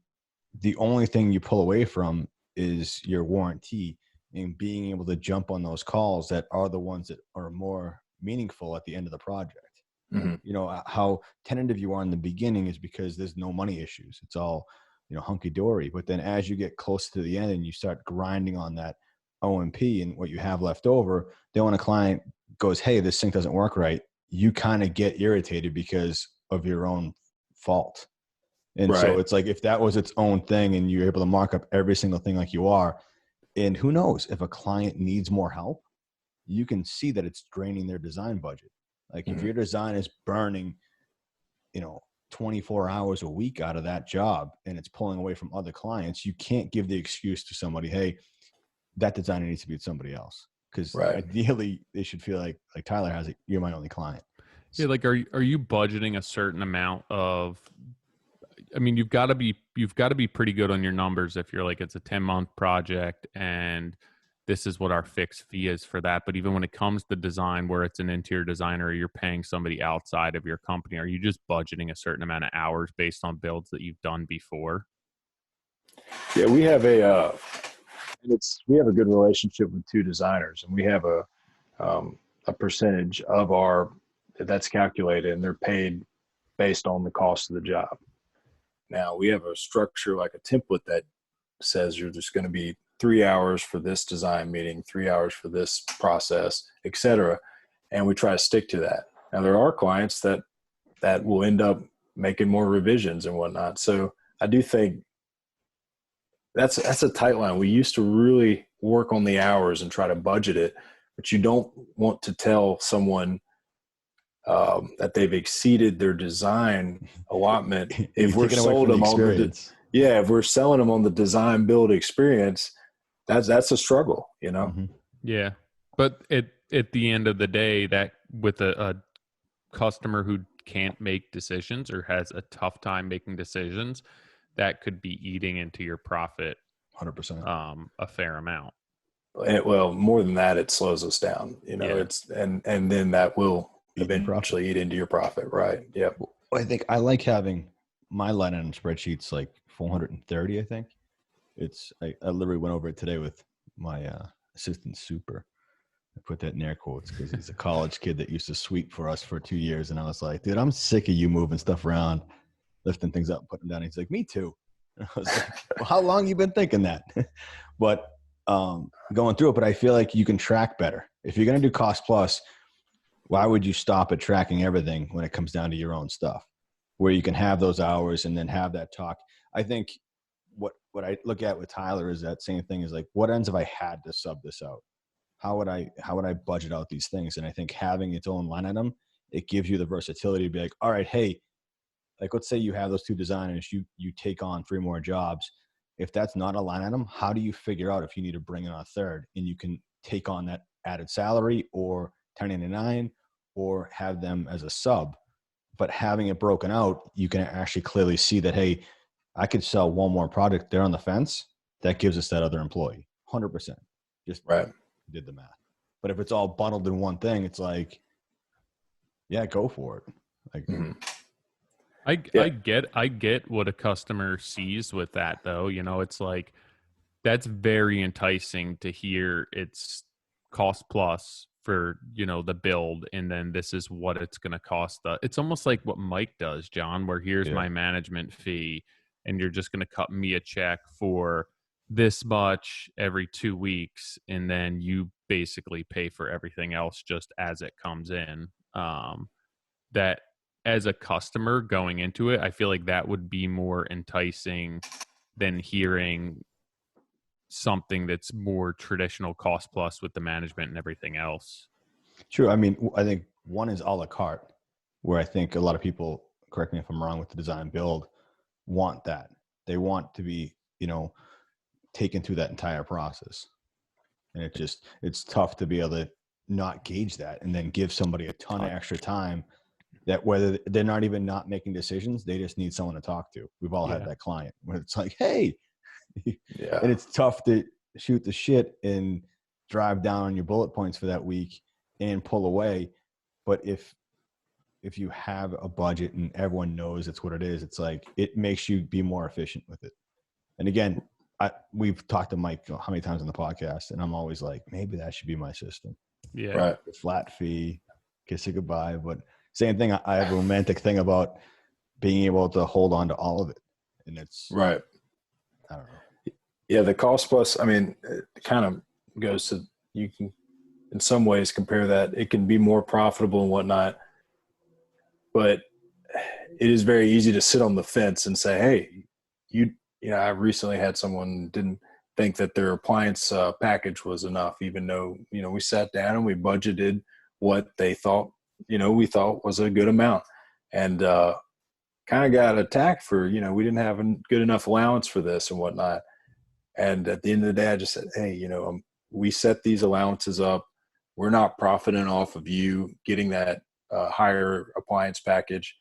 the only thing you pull away from is your warranty, and being able to jump on those calls that are the ones that are more meaningful at the end of the project. Mm-hmm. You know, how tentative you are in the beginning is because there's no money issues. It's all, you know, hunky dory. But then as you get close to the end and you start grinding on that OMP and what you have left over, then when a client goes, hey, this sink doesn't work right, you kind of get irritated because of your own fault. And so it's like, if that was its own thing and you're able to mark up every single thing like you are, and who knows, if a client needs more help, you can see that it's draining their design budget. Like if your design is burning, you know, 24 hours a week out of that job and it's pulling away from other clients, you can't give the excuse to somebody, hey, that designer needs to be with somebody else. Because ideally they should feel like Tyler has it, you're my only client. Yeah, like are you budgeting a certain amount of, I mean, you've got to be pretty good on your numbers if you're like, it's a 10-month project and this is what our fixed fee is for that. But even when it comes to design, where it's an interior designer, or you're paying somebody outside of your company, are you just budgeting a certain amount of hours based on builds that you've done before? Yeah, we have a good relationship with 2 designers, and we have a percentage of that's calculated, and they're paid based on the cost of the job. Now we have a structure, like a template, that says you're just going to be 3 hours for this design meeting, 3 hours for this process, etc. and we try to stick to that. Now there are clients that will end up making more revisions and whatnot. So I do think that's a tight line. We used to really work on the hours and try to budget it, but you don't want to tell someone that they've exceeded their design allotment if we're sold them on if we're selling them on the design build experience. That's a struggle, you know. Mm-hmm. Yeah, but at the end of the day, that with a customer who can't make decisions or has a tough time making decisions, that could be eating into your profit 100%, a fair amount. Well, more than that, it slows us down, you know. It's and then that will eventually eat into your profit, right? Yep. I think I like having my line item spreadsheets like 430. I think I literally went over it today with my assistant super. I put that in air quotes because he's a college kid that used to sweep for us for 2 years. And I was like, dude, I'm sick of you moving stuff around, lifting things up, putting them down. He's like, me too. And I was like, well, how long you been thinking that? But going through it, but I feel like you can track better. If you're going to do cost plus, why would you stop at tracking everything when it comes down to your own stuff, where you can have those hours and then have that talk? I think what I look at with Tyler is that same thing, is like, what ends if I had to sub this out? How would I budget out these things? And I think having its own line item, it gives you the versatility to be like, all right, hey, like, let's say you have those 2 designers, you take on 3 more jobs. If that's not a line item, how do you figure out if you need to bring in a third and you can take on that added salary or 1099 or have them as a sub? But having it broken out, you can actually clearly see that, hey, I could sell one more product there on the fence. That gives us that other employee. 100%. Just right. Did the math. But if it's all bundled in one thing, it's like, yeah, go for it. Like, mm-hmm. I get what a customer sees with that, though. You know, it's like, that's very enticing to hear. It's cost plus for, you know, the build, and then this is what it's going to cost. It's almost like what Mike does, John, where here's my management fee, and you're just going to cut me a check for this much every 2 weeks, and then you basically pay for everything else just as it comes in. That as a customer going into it, I feel like that would be more enticing than hearing something that's more traditional cost plus with the management and everything else. True. I mean, I think one is a la carte, where I think a lot of people, correct me if I'm wrong, with the design build, want that. They want to be, you know, taken through that entire process. And it's tough to be able to not gauge that and then give somebody a ton of extra time, that whether they're not even not making decisions, they just need someone to talk to. We've all had that client where it's like, hey, and it's tough to shoot the shit and drive down on your bullet points for that week and pull away. But if you have a budget and everyone knows it's what it is, it's like, it makes you be more efficient with it. And again, we've talked to Mike how many times on the podcast, and I'm always like, maybe that should be my system. Yeah. Right. Flat fee, kiss it goodbye. But same thing, I have a romantic thing about being able to hold on to all of it. And it's right. I don't know. Yeah. The cost plus, I mean, it kind of goes to, you can in some ways compare that. It can be more profitable and whatnot, but it is very easy to sit on the fence and say, hey, you know, I recently had someone didn't think that their appliance package was enough, even though, you know, we sat down and we budgeted what they thought, you know, we thought was a good amount, and kind of got attacked for, you know, we didn't have a good enough allowance for this and whatnot. And at the end of the day, I just said, hey, you know, we set these allowances up. We're not profiting off of you getting that higher appliance package.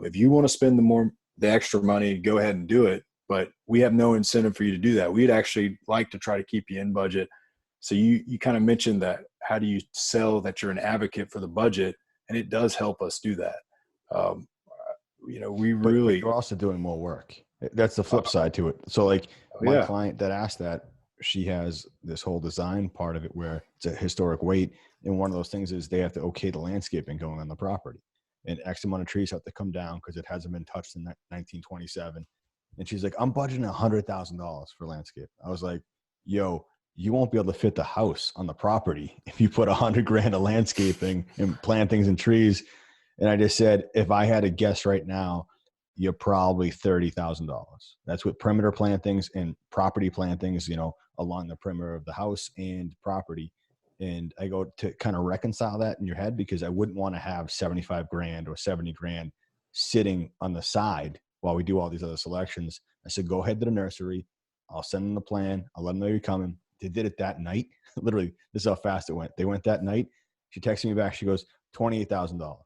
If you want to spend the extra money, go ahead and do it. But we have no incentive for you to do that. We'd actually like to try to keep you in budget. So you kind of mentioned that. How do you sell that you're an advocate for the budget? And it does help us do that. You know, but you're also doing more work. That's the flip side to it. So like my client that asked that, she has this whole design part of it where it's a historic weight. And one of those things is they have to okay the landscaping going on the property. And X amount of trees have to come down because it hasn't been touched in 1927. And she's like, I'm budgeting $100,000 for landscape. I was like, yo, you won't be able to fit the house on the property if you put $100,000 of landscaping and plantings and trees. And I just said, if I had to guess right now, you're probably $30,000. That's with perimeter plantings and property plantings, along the perimeter of the house and property. And I go to kind of reconcile that in your head, because I wouldn't want to have $75,000 or $70,000 sitting on the side while we do all these other selections. I said, go ahead to the nursery. I'll send them the plan. I'll let them know you're coming. They did it that night. Literally, this is how fast it went. They went that night. She texted me back. She goes, $28,000.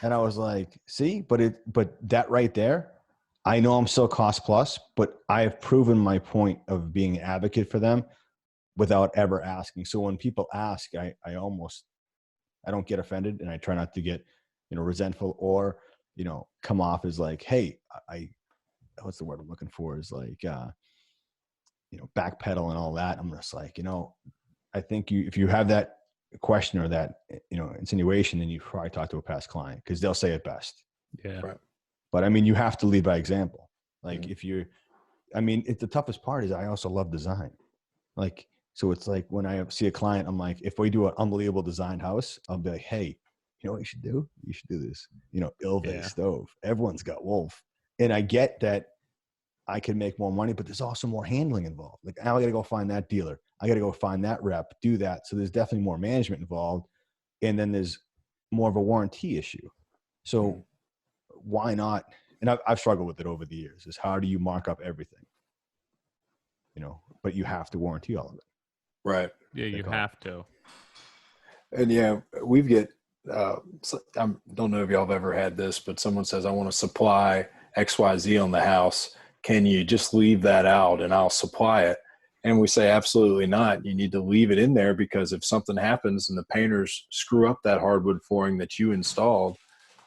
And I was like, see, but that right there, I know I'm still cost plus, but I have proven my point of being an advocate for them without ever asking. So when people ask, I don't get offended, and I try not to get, resentful or, come off as like, hey, what's the word I'm looking for, is like, backpedal and all that. I'm just like, I think if you have that question or that, insinuation, then you probably talk to a past client, because they'll say it best. Yeah. Right. But I mean, you have to lead by example. Like it's the toughest part is I also love design. Like, so it's like when I see a client, I'm like, if we do an unbelievable designed house, I'll be like, hey, you know what you should do? You should do this, Ilve stove. Everyone's got Wolf. And I get that I can make more money, but there's also more handling involved. Like, now I got to go find that dealer. I got to go find that rep, do that. So there's definitely more management involved. And then there's more of a warranty issue. So why not? And I've struggled with it over the years, is how do you mark up everything? But you have to warranty all of it. Right. Yeah, you have to. And we get, I don't know if y'all have ever had this, but someone says, I want to supply XYZ on the house. Can you just leave that out and I'll supply it? And we say, absolutely not. You need to leave it in there, because if something happens and the painters screw up that hardwood flooring that you installed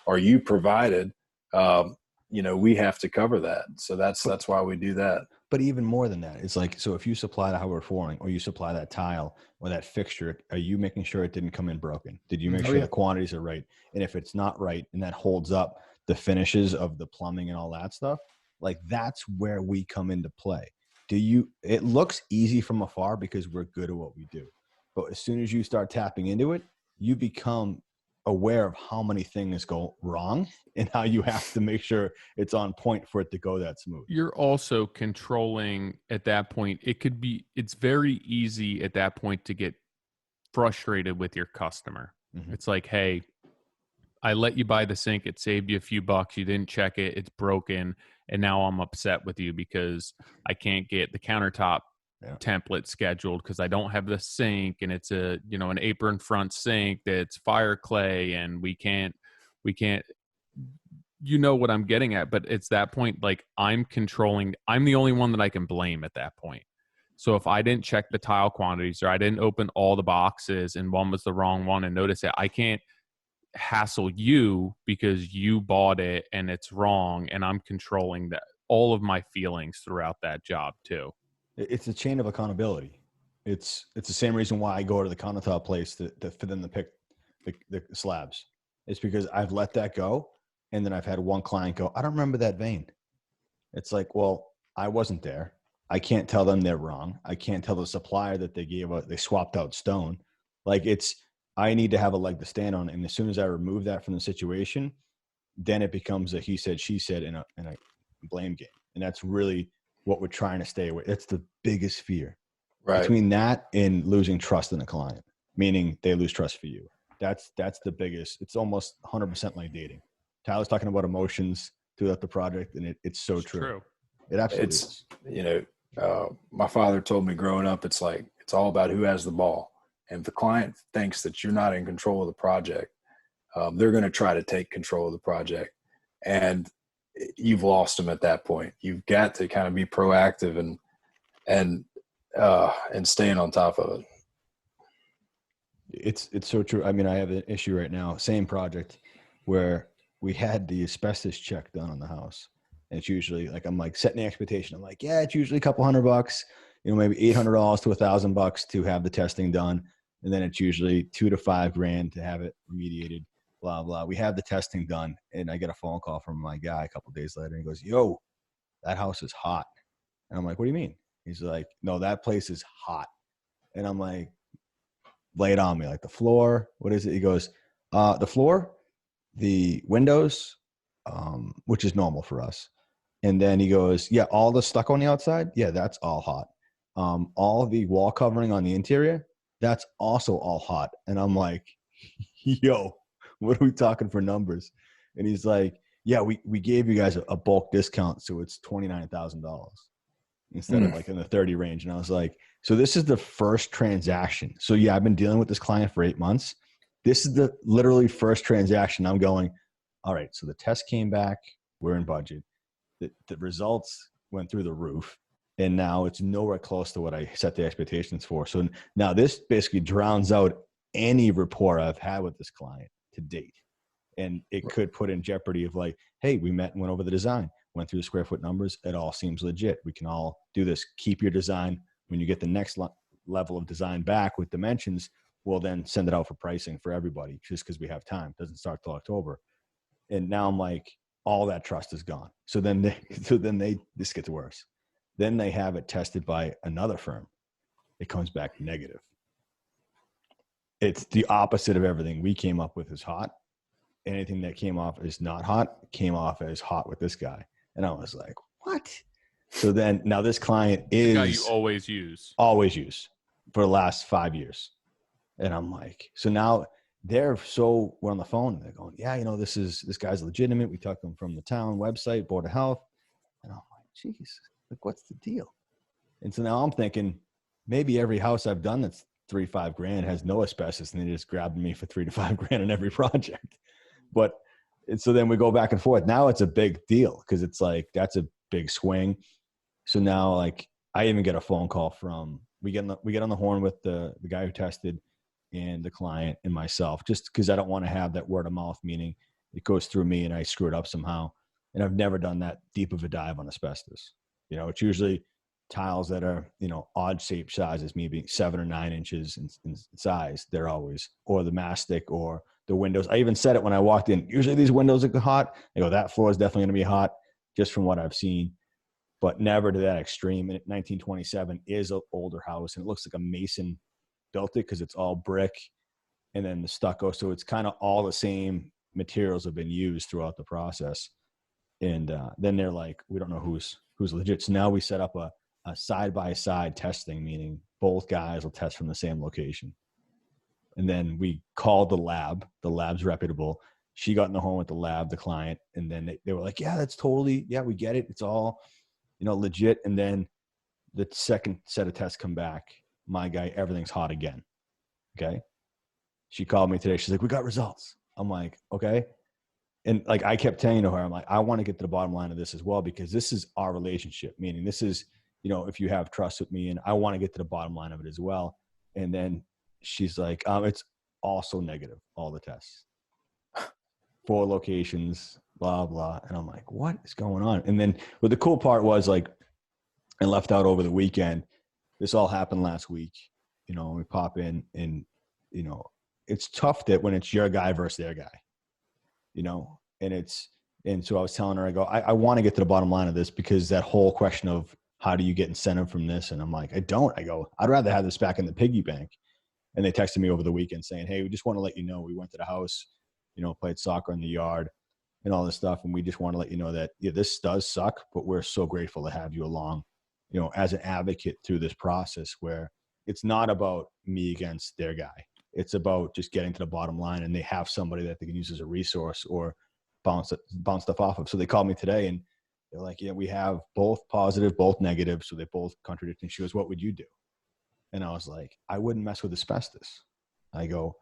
or you provided, we have to cover that. So that's why we do that. But even more than that, it's like, so if you supply the hardwood flooring or you supply that tile or that fixture, are you making sure it didn't come in broken? Did you make sure the quantities are right? And if it's not right and that holds up the finishes of the plumbing and all that stuff, like, that's where we come into play. It looks easy from afar because we're good at what we do. But as soon as you start tapping into it, you become aware of how many things go wrong and how you have to make sure it's on point for it to go that smooth. You're also controlling at that point. It's very easy at that point to get frustrated with your customer. Mm-hmm. It's like, hey, I let you buy the sink. It saved you a few bucks. You didn't check it. It's broken. And now I'm upset with you because I can't get the countertop template scheduled because I don't have the sink, and it's an apron front sink that's fire clay, and we can't, what I'm getting at. But it's that point, like, I'm the only one that I can blame at that point. So if I didn't check the tile quantities, or I didn't open all the boxes and one was the wrong one and notice it, I can't hassle you because you bought it and it's wrong, and I'm controlling that all of my feelings throughout that job too. It's a chain of accountability. It's the same reason why I go to the countertop place for them to pick the slabs. It's because I've let that go, and then I've had one client go, I don't remember that vein. It's like, well, I wasn't there. I can't tell them they're wrong. I can't tell the supplier that they swapped out stone. Like, I need to have a leg to stand on. And as soon as I remove that from the situation, then it becomes a he said, she said in a blame game. And that's really what we're trying to stay away. It's the biggest fear. Right. Between that and losing trust in a client, meaning they lose trust for you. That's the biggest. It's almost 100% like dating. Tyler's talking about emotions throughout the project, and it's so true. It absolutely is. My father told me growing up, it's all about who has the ball. And if the client thinks that you're not in control of the project, they're going to try to take control of the project, and you've lost them at that point. You've got to kind of be proactive and staying on top of it. It's so true. I mean, I have an issue right now, same project, where we had the asbestos check done on the house. And it's usually I'm setting the expectation. I'm like, yeah, it's usually a couple $100, maybe $800 to $1,000 to have the testing done. And then it's usually $2,000 to $5,000 to have it remediated, blah, blah. We have the testing done. And I get a phone call from my guy a couple of days later. And he goes, yo, that house is hot. And I'm like, what do you mean? He's like, no, that place is hot. And I'm like, lay it on me. Like, the floor, what is it? He goes, the floor, the windows, which is normal for us. And then he goes, yeah, all the stucco on the outside, yeah, that's all hot. All the wall covering on the interior, that's also all hot. And I'm like, yo, what are we talking for numbers? And he's like, yeah, we gave you guys a bulk discount, so it's $29,000 instead of like in the 30 range. And I was like, so this is the first transaction. So yeah, I've been dealing with this client for 8 months. This is the literally first transaction. I'm going, all right, so the test came back. We're in budget. The results went through the roof. And now it's nowhere close to what I set the expectations for. So now this basically drowns out any rapport I've had with this client to date. And it could put in jeopardy of like, hey, we met and went over the design, went through the square foot numbers. It all seems legit. We can all do this. Keep your design. When you get the next level of design back with dimensions, we'll then send it out for pricing for everybody just because we have time. It doesn't start till October. And now I'm like, all that trust is gone. So then this gets worse. Then they have it tested by another firm. It comes back negative. It's the opposite of everything we came up with as hot. Anything that came off as not hot came off as hot with this guy. And I was like, what? So then now this client is the guy you always use for the last 5 years. And I'm like, so now we're on the phone and they're going, yeah, this guy's legitimate. We talked to him from the town website, Board of Health. And I'm like, geez, like, what's the deal? And so now I'm thinking maybe every house I've done that's $3-5 grand has no asbestos, and they just grabbed me for $3 to $5 grand on every project. But so then we go back and forth. Now it's a big deal because it's like, that's a big swing. So now, like, I even get a phone call from, we get on the horn with the guy who tested and the client and myself, just because I don't want to have that word of mouth, meaning it goes through me and I screw it up somehow. And I've never done that deep of a dive on asbestos. It's usually tiles that are, odd shaped sizes, maybe 7 or 9 inches in size. They're always, or the mastic or the windows. I even said it when I walked in. Usually these windows are hot. I go, that floor is definitely going to be hot just from what I've seen, but never to that extreme. And 1927 is an older house and it looks like a mason built it because it's all brick and then the stucco. So it's kind of all the same materials have been used throughout the process. And then they're like, we don't know who's legit. So now we set up a side-by-side testing, meaning both guys will test from the same location. And then we called the lab. The lab's reputable. She got in the home with the lab, the client, and then they were like, yeah, that's totally, yeah, we get it. It's all, legit. And then the second set of tests come back. My guy, everything's hot again. Okay. She called me today. She's like, we got results. I'm like, okay. And like, I kept telling her, I'm like, I want to get to the bottom line of this as well, because this is our relationship, meaning this is, if you have trust with me, and I want to get to the bottom line of it as well. And then she's like, it's also negative, all the tests, 4 locations, blah, blah. And I'm like, what is going on? And then, but the cool part was, like, I left out over the weekend. This all happened last week. We pop in and, it's tough that when it's your guy versus their guy, and so I was telling her, I go, I want to get to the bottom line of this, because that whole question of how do you get incentive from this? And I'm like, I go, I'd rather have this back in the piggy bank. And they texted me over the weekend saying, hey, we just want to let you know, we went to the house, played soccer in the yard and all this stuff. And we just want to let you know that, yeah, this does suck, but we're so grateful to have you along, as an advocate through this process, where it's not about me against their guy. It's about just getting to the bottom line, and they have somebody that they can use as a resource or bounce stuff off of. So they called me today and they're like, yeah, we have both positive, both negative. So they both contradict. And she goes, what would you do? And I was like, I wouldn't mess with asbestos. I go,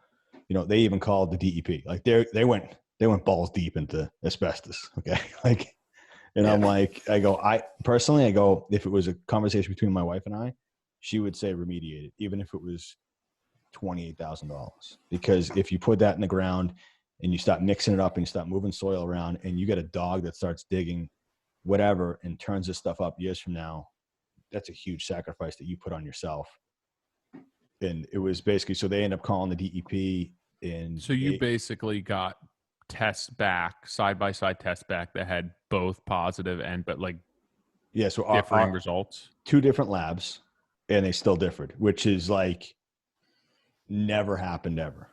they even called the DEP. Like they went balls deep into asbestos. Okay. Like, and yeah. I'm like, I go, if it was a conversation between my wife and I, she would say remediate it, even if it was $28,000. Because if you put that in the ground and you start mixing it up and you start moving soil around and you get a dog that starts digging whatever and turns this stuff up years from now, that's a huge sacrifice that you put on yourself. And it was basically, so they end up calling the DEP. And so you basically got tests back, side-by-side tests back that had both positive but like Yeah. So differing our results. 2 different labs, and they still differed, which is like never happened ever.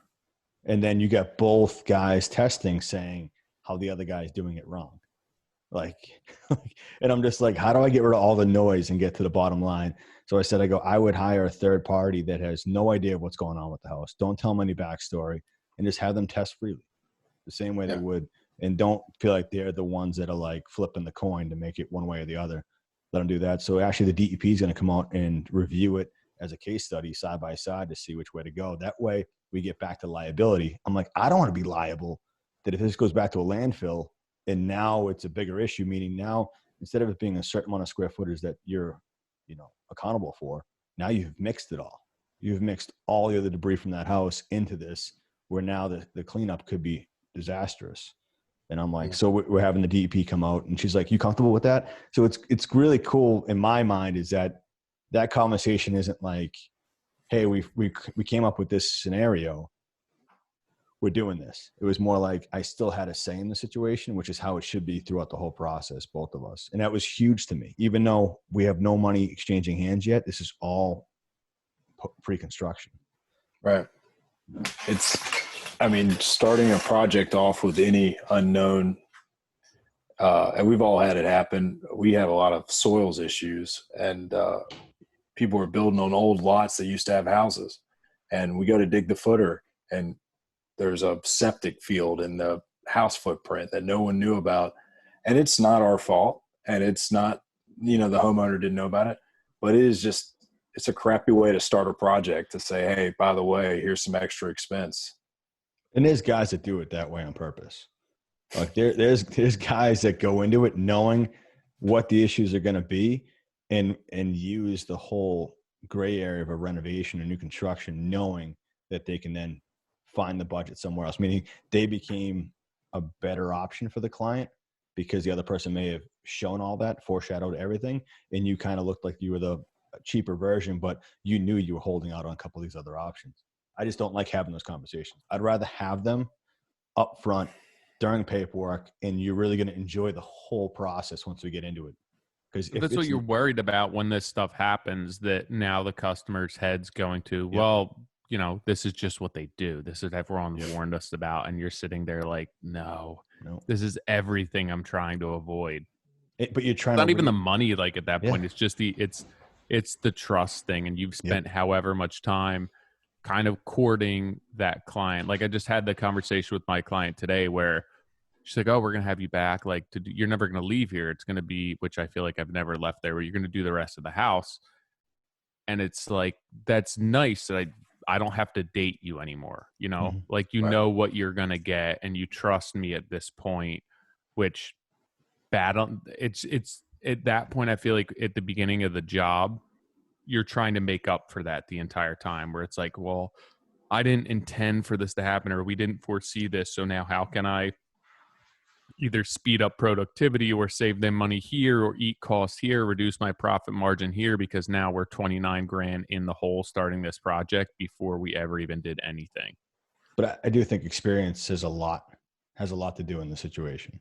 And then you got both guys testing saying how the other guy's doing it wrong. Like, and I'm just like, how do I get rid of all the noise and get to the bottom line? So I said, I would hire a third party that has no idea what's going on with the house. Don't tell them any backstory, and just have them test freely the same way they would. And don't feel like they're the ones that are like flipping the coin to make it one way or the other. Let them do that. So actually the DEP is going to come out and review it as a case study side by side to see which way to go. That way we get back to liability. I'm like, I don't want to be liable that if this goes back to a landfill and now it's a bigger issue, meaning now instead of it being a certain amount of square footage that you're, accountable for, now you've mixed it all. You've mixed all the other debris from that house into this, where now the cleanup could be disastrous. And I'm like, so we're having the DEP come out, and she's like, you comfortable with that? So it's really cool in my mind is that conversation isn't like, hey, we came up with this scenario, we're doing this. It was more like I still had a say in the situation, which is how it should be throughout the whole process, both of us. And that was huge to me. Even though we have no money exchanging hands yet, this is all pre-construction. Right. Starting a project off with any unknown, and we've all had it happen. We have a lot of soils issues, and people are building on old lots that used to have houses, and we go to dig the footer, and there's a septic field in the house footprint that no one knew about. And it's not our fault. And it's not, the homeowner didn't know about it, but it's a crappy way to start a project to say, hey, by the way, here's some extra expense. And there's guys that do it that way on purpose. Like there's guys that go into it knowing what the issues are going to be and use the whole gray area of a renovation or new construction, knowing that they can then find the budget somewhere else, meaning they became a better option for the client because the other person may have shown all that, foreshadowed everything, and you kind of looked like you were the cheaper version, but you knew you were holding out on a couple of these other options. I just don't like having those conversations. I'd rather have them up front during paperwork, and you're really going to enjoy the whole process once we get into it. Because that's what you're worried about when this stuff happens, that now the customer's head's going to, well, this is just what they do. This is everyone warned us about. And you're sitting there like, no, this is everything I'm trying to avoid. But you're trying it's not even the money. Like at that point, it's just it's the trust thing. And you've spent however much time kind of courting that client. Like I just had the conversation with my client today where she's like, oh, we're going to have you back. Like you're never going to leave here. It's going to be, which I feel like I've never left there, where you're going to do the rest of the house. And it's like, that's nice that I don't have to date you anymore. Like, know what you're going to get and you trust me at this point, which it's at that point, I feel like at the beginning of the job, you're trying to make up for that the entire time, where it's like, well, I didn't intend for this to happen, or we didn't foresee this. So now how can I either speed up productivity or save them money here, or eat costs here, reduce my profit margin here, because now we're 29 grand in the hole starting this project before we ever even did anything. But I do think experience has a lot to do in the situation.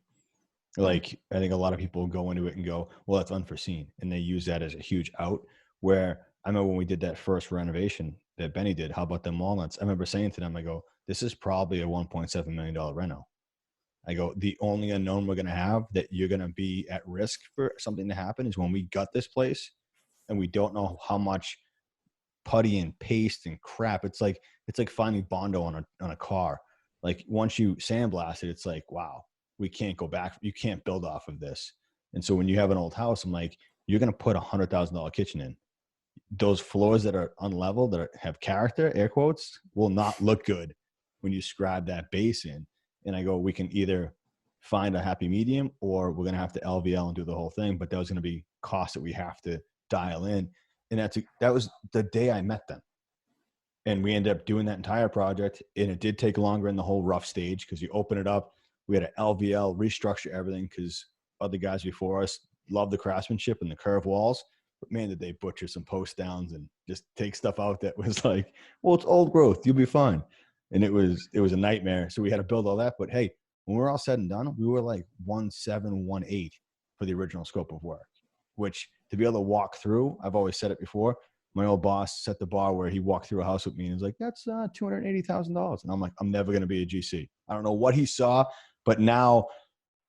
Like, I think a lot of people go into it and go, well, that's unforeseen. And they use that as a huge out, where I remember when we did that first renovation that Benny did, how about them walnuts? I remember saying to them, I go, this is probably a $1.7 million reno. I go, the only unknown we're going to have that you're going to be at risk for something to happen is when we gut this place and we don't know how much putty and paste and crap. It's like finding Bondo on a car. Like once you sandblast it, it's like, wow, we can't go back. You can't build off of this. And so when you have an old house, I'm like, you're going to put $100,000 kitchen in. Those floors that are unleveled, that have character, air quotes, will not look good when you scribe that base in. And I go, we can either find a happy medium, or we're going to have to LVL and do the whole thing. But those going to be costs that we have to dial in. And that was the day I met them. And we ended up doing that entire project. And it did take longer in the whole rough stage, because you open it up. We had to LVL, restructure everything, because other guys before us loved the craftsmanship and the curved walls. But man, did they butcher some post downs and just take stuff out that was like, well, it's old growth, you'll be fine. And it was a nightmare. So we had to build all that. But hey, when we're all said and done, we were like 1.7, 1.8 for the original scope of work. which to be able to walk through, I've always said it before. My old boss set the bar where he walked through a house with me and was like, that's $280,000. And I'm like, I'm never going to be a GC. I don't know what he saw, but now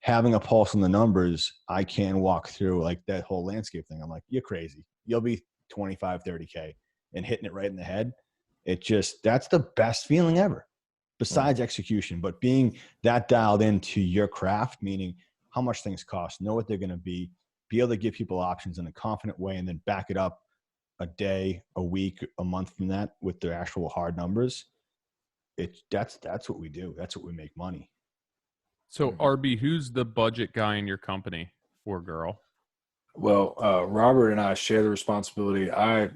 having a pulse on the numbers, I can walk through like that whole landscape thing. I'm like, you're crazy. You'll be 25, 30K and hitting it right in the head. That's the best feeling ever besides execution, but being that dialed into your craft, meaning how much things cost, know what they're going to be able to give people options in a confident way and then back it up a day, a week, a month from that with their actual hard numbers. That's what we do. That's what we make money. So RB, who's the budget guy in your company for Girl? Well, Robert and I share the responsibility. I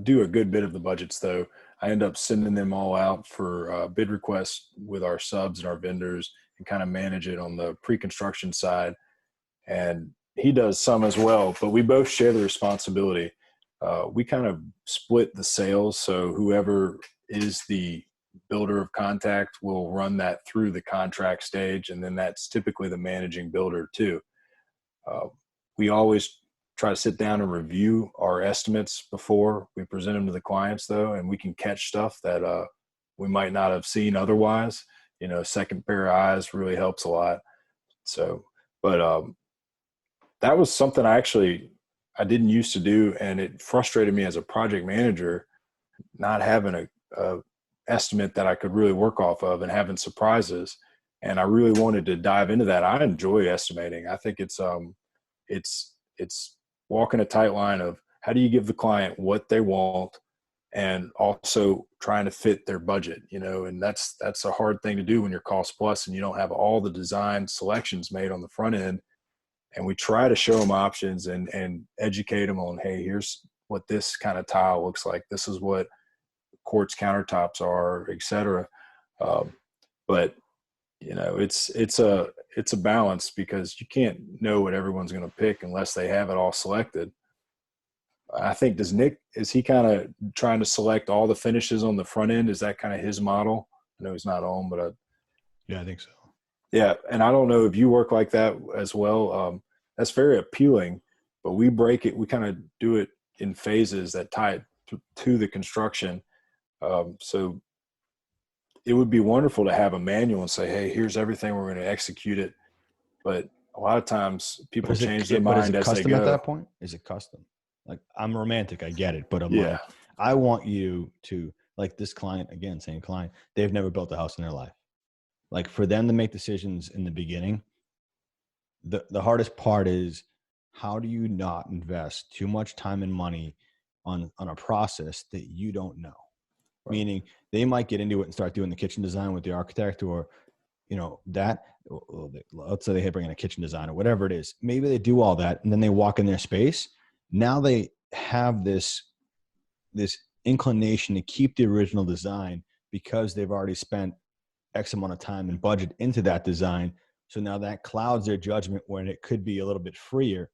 do a good bit of the budgets, though. I end up sending them all out for bid requests with our subs and our vendors and kind of manage it on the pre-construction side. And he does some as well, but we both share the responsibility. We kind of split the sales. So whoever is the builder of contact will run that through the contract stage. And then that's typically the managing builder too. We always try to sit down and review our estimates before we present them to the clients though. And we can catch stuff that we might not have seen otherwise. Second pair of eyes really helps a lot. So, but that was something I didn't used to do. And it frustrated me as a project manager, not having a estimate that I could really work off of and having surprises. And I really wanted to dive into that. I enjoy estimating. I think it's walking a tight line of how do you give the client what they want and also trying to fit their budget, and that's a hard thing to do when you're cost plus and you don't have all the design selections made on the front end. And we try to show them options and educate them on, hey, here's what this kind of tile looks like. This is what quartz countertops are, et cetera. But it's a balance because you can't know what everyone's going to pick unless they have it all selected. I think, is he kind of trying to select all the finishes on the front end? Is that kind of his model? I know he's not on, but yeah, I think so. Yeah. And I don't know if you work like that as well. That's very appealing, but we kind of do it in phases that tie it to the construction. So it would be wonderful to have a manual and say, hey, here's everything, we're going to execute it. But a lot of times people change their mind as they go. At that point? Is it custom? Like, I'm romantic, I get it, but like, I want you to, like this client, again, same client, they've never built a house in their life. Like for them to make decisions in the beginning, the hardest part is how do you not invest too much time and money on a process that you don't know? Right. Meaning they might get into it and start doing the kitchen design with the architect or, let's say they bring in a kitchen designer, whatever it is. Maybe they do all that and then they walk in their space. Now they have this inclination to keep the original design because they've already spent X amount of time and budget into that design. So now that clouds their judgment when it could be a little bit freer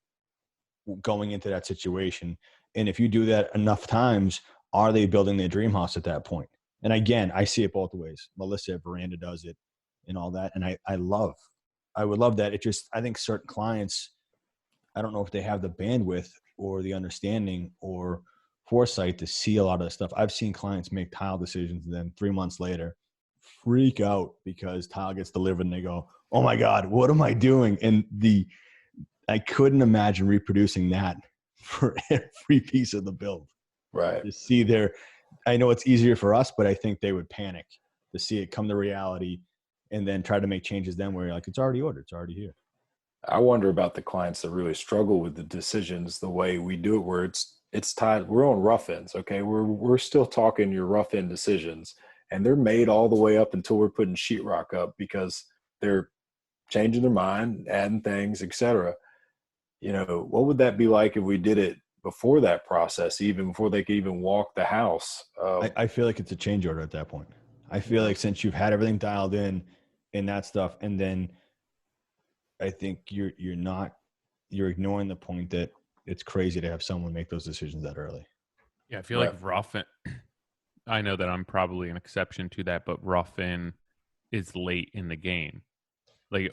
going into that situation. And if you do that enough times, are they building their dream house at that point? And again, I see it both ways. Melissa at Veranda does it and all that. And I would love that. I think certain clients, I don't know if they have the bandwidth or the understanding or foresight to see a lot of the stuff. I've seen clients make tile decisions and then 3 months later freak out because tile gets delivered and they go, oh my God, what am I doing? And I couldn't imagine reproducing that for every piece of the build. Right. To see I know it's easier for us, but I think they would panic to see it come to reality and then try to make changes then where you're like, it's already ordered. It's already here. I wonder about the clients that really struggle with the decisions the way we do it, where it's tied. We're on rough ends. Okay. We're still talking your rough end decisions and they're made all the way up until we're putting sheetrock up because they're changing their mind, adding things, et cetera. What would that be like if we did it before that process, even before they could even walk the house? I feel like it's a change order at that point. I feel like since you've had everything dialed in that stuff, and then I think you're ignoring the point that it's crazy to have someone make those decisions that early. Yeah, I feel like rough in, I know that I'm probably an exception to that, but rough in is late in the game. Like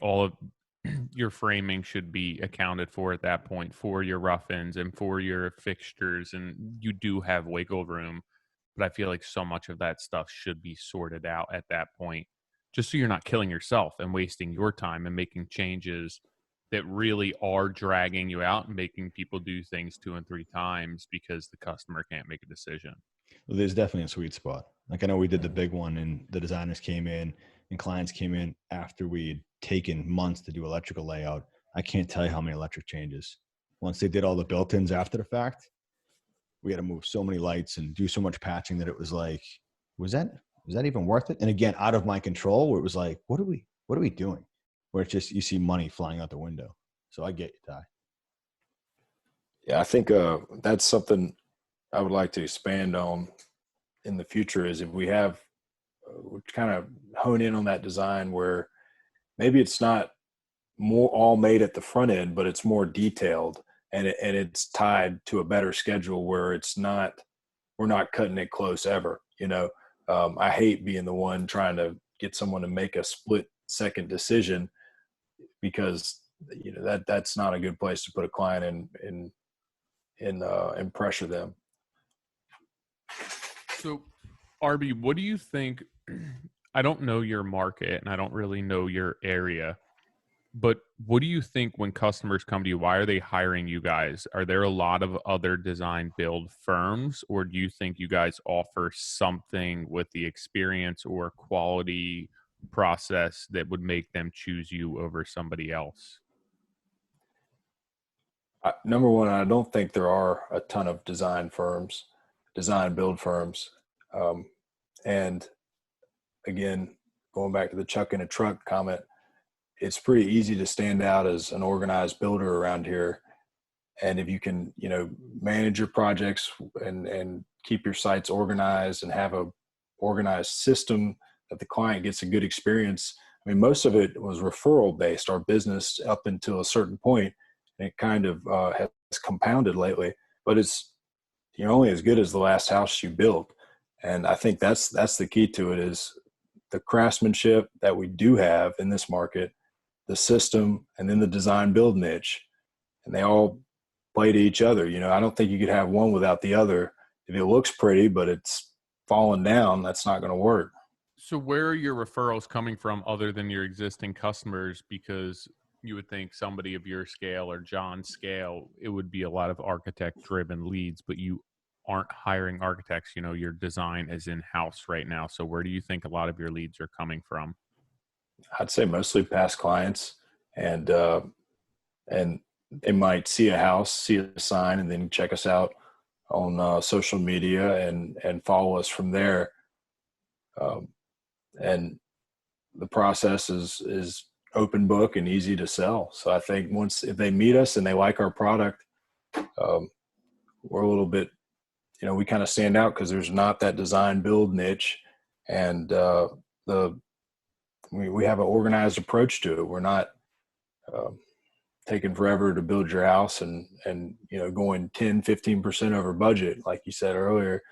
your framing should be accounted for at that point for your rough ends and for your fixtures, and you do have wiggle room. But I feel like so much of that stuff should be sorted out at that point, just so you're not killing yourself and wasting your time and making changes that really are dragging you out and making people do things 2 and 3 times because the customer can't make a decision. Well, there's definitely a sweet spot. Like I know we did the big one and the designers came in and clients came in after we'd taken months to do electrical layout. I can't tell you how many electric changes. Once they did all the built-ins after the fact, we had to move so many lights and do so much patching that it was like, was that even worth it? And again, out of my control, where it was like, what are we doing? Where it's just, you see money flying out the window. So I get you, Ty. Yeah, I think that's something I would like to expand on in the future is if we have, we kind of hone in on that design where maybe it's not more all made at the front end, but it's more detailed and it's tied to a better schedule where we're not cutting it close ever. I hate being the one trying to get someone to make a split second decision because that's not a good place to put a client in and pressure them. So, Arby, what do you think? I don't know your market and I don't really know your area, but what do you think when customers come to you? Why are they hiring you guys? Are there a lot of other design build firms, or do you think you guys offer something with the experience or quality process that would make them choose you over somebody else? Number one, I don't think there are a ton of design build firms. And again, going back to the Chuck in a truck comment, it's pretty easy to stand out as an organized builder around here. And if you can, manage your projects and keep your sites organized and have a organized system that the client gets a good experience. I mean, most of it was referral based, our business up until a certain point, and it kind of has compounded lately, but you're only as good as the last house you built. And I think that's the key to it is the craftsmanship that we do have in this market, the system, and then the design build niche. And they all play to each other. I don't think you could have one without the other. If it looks pretty, but it's falling down, that's not going to work. So where are your referrals coming from other than your existing customers? Because you would think somebody of your scale or John's scale, it would be a lot of architect driven leads, but you aren't hiring architects. Your design is in-house right now. So where do you think a lot of your leads are coming from? I'd say mostly past clients, and they might see a house, see a sign, and then check us out on social media and follow us from there. And the process is open book and easy to sell. So I think if they meet us and they like our product, we're a little bit, we kind of stand out because there's not that design build niche, and we have an organized approach to it. We're not taking forever to build your house and going 10-15% over budget, like you said earlier.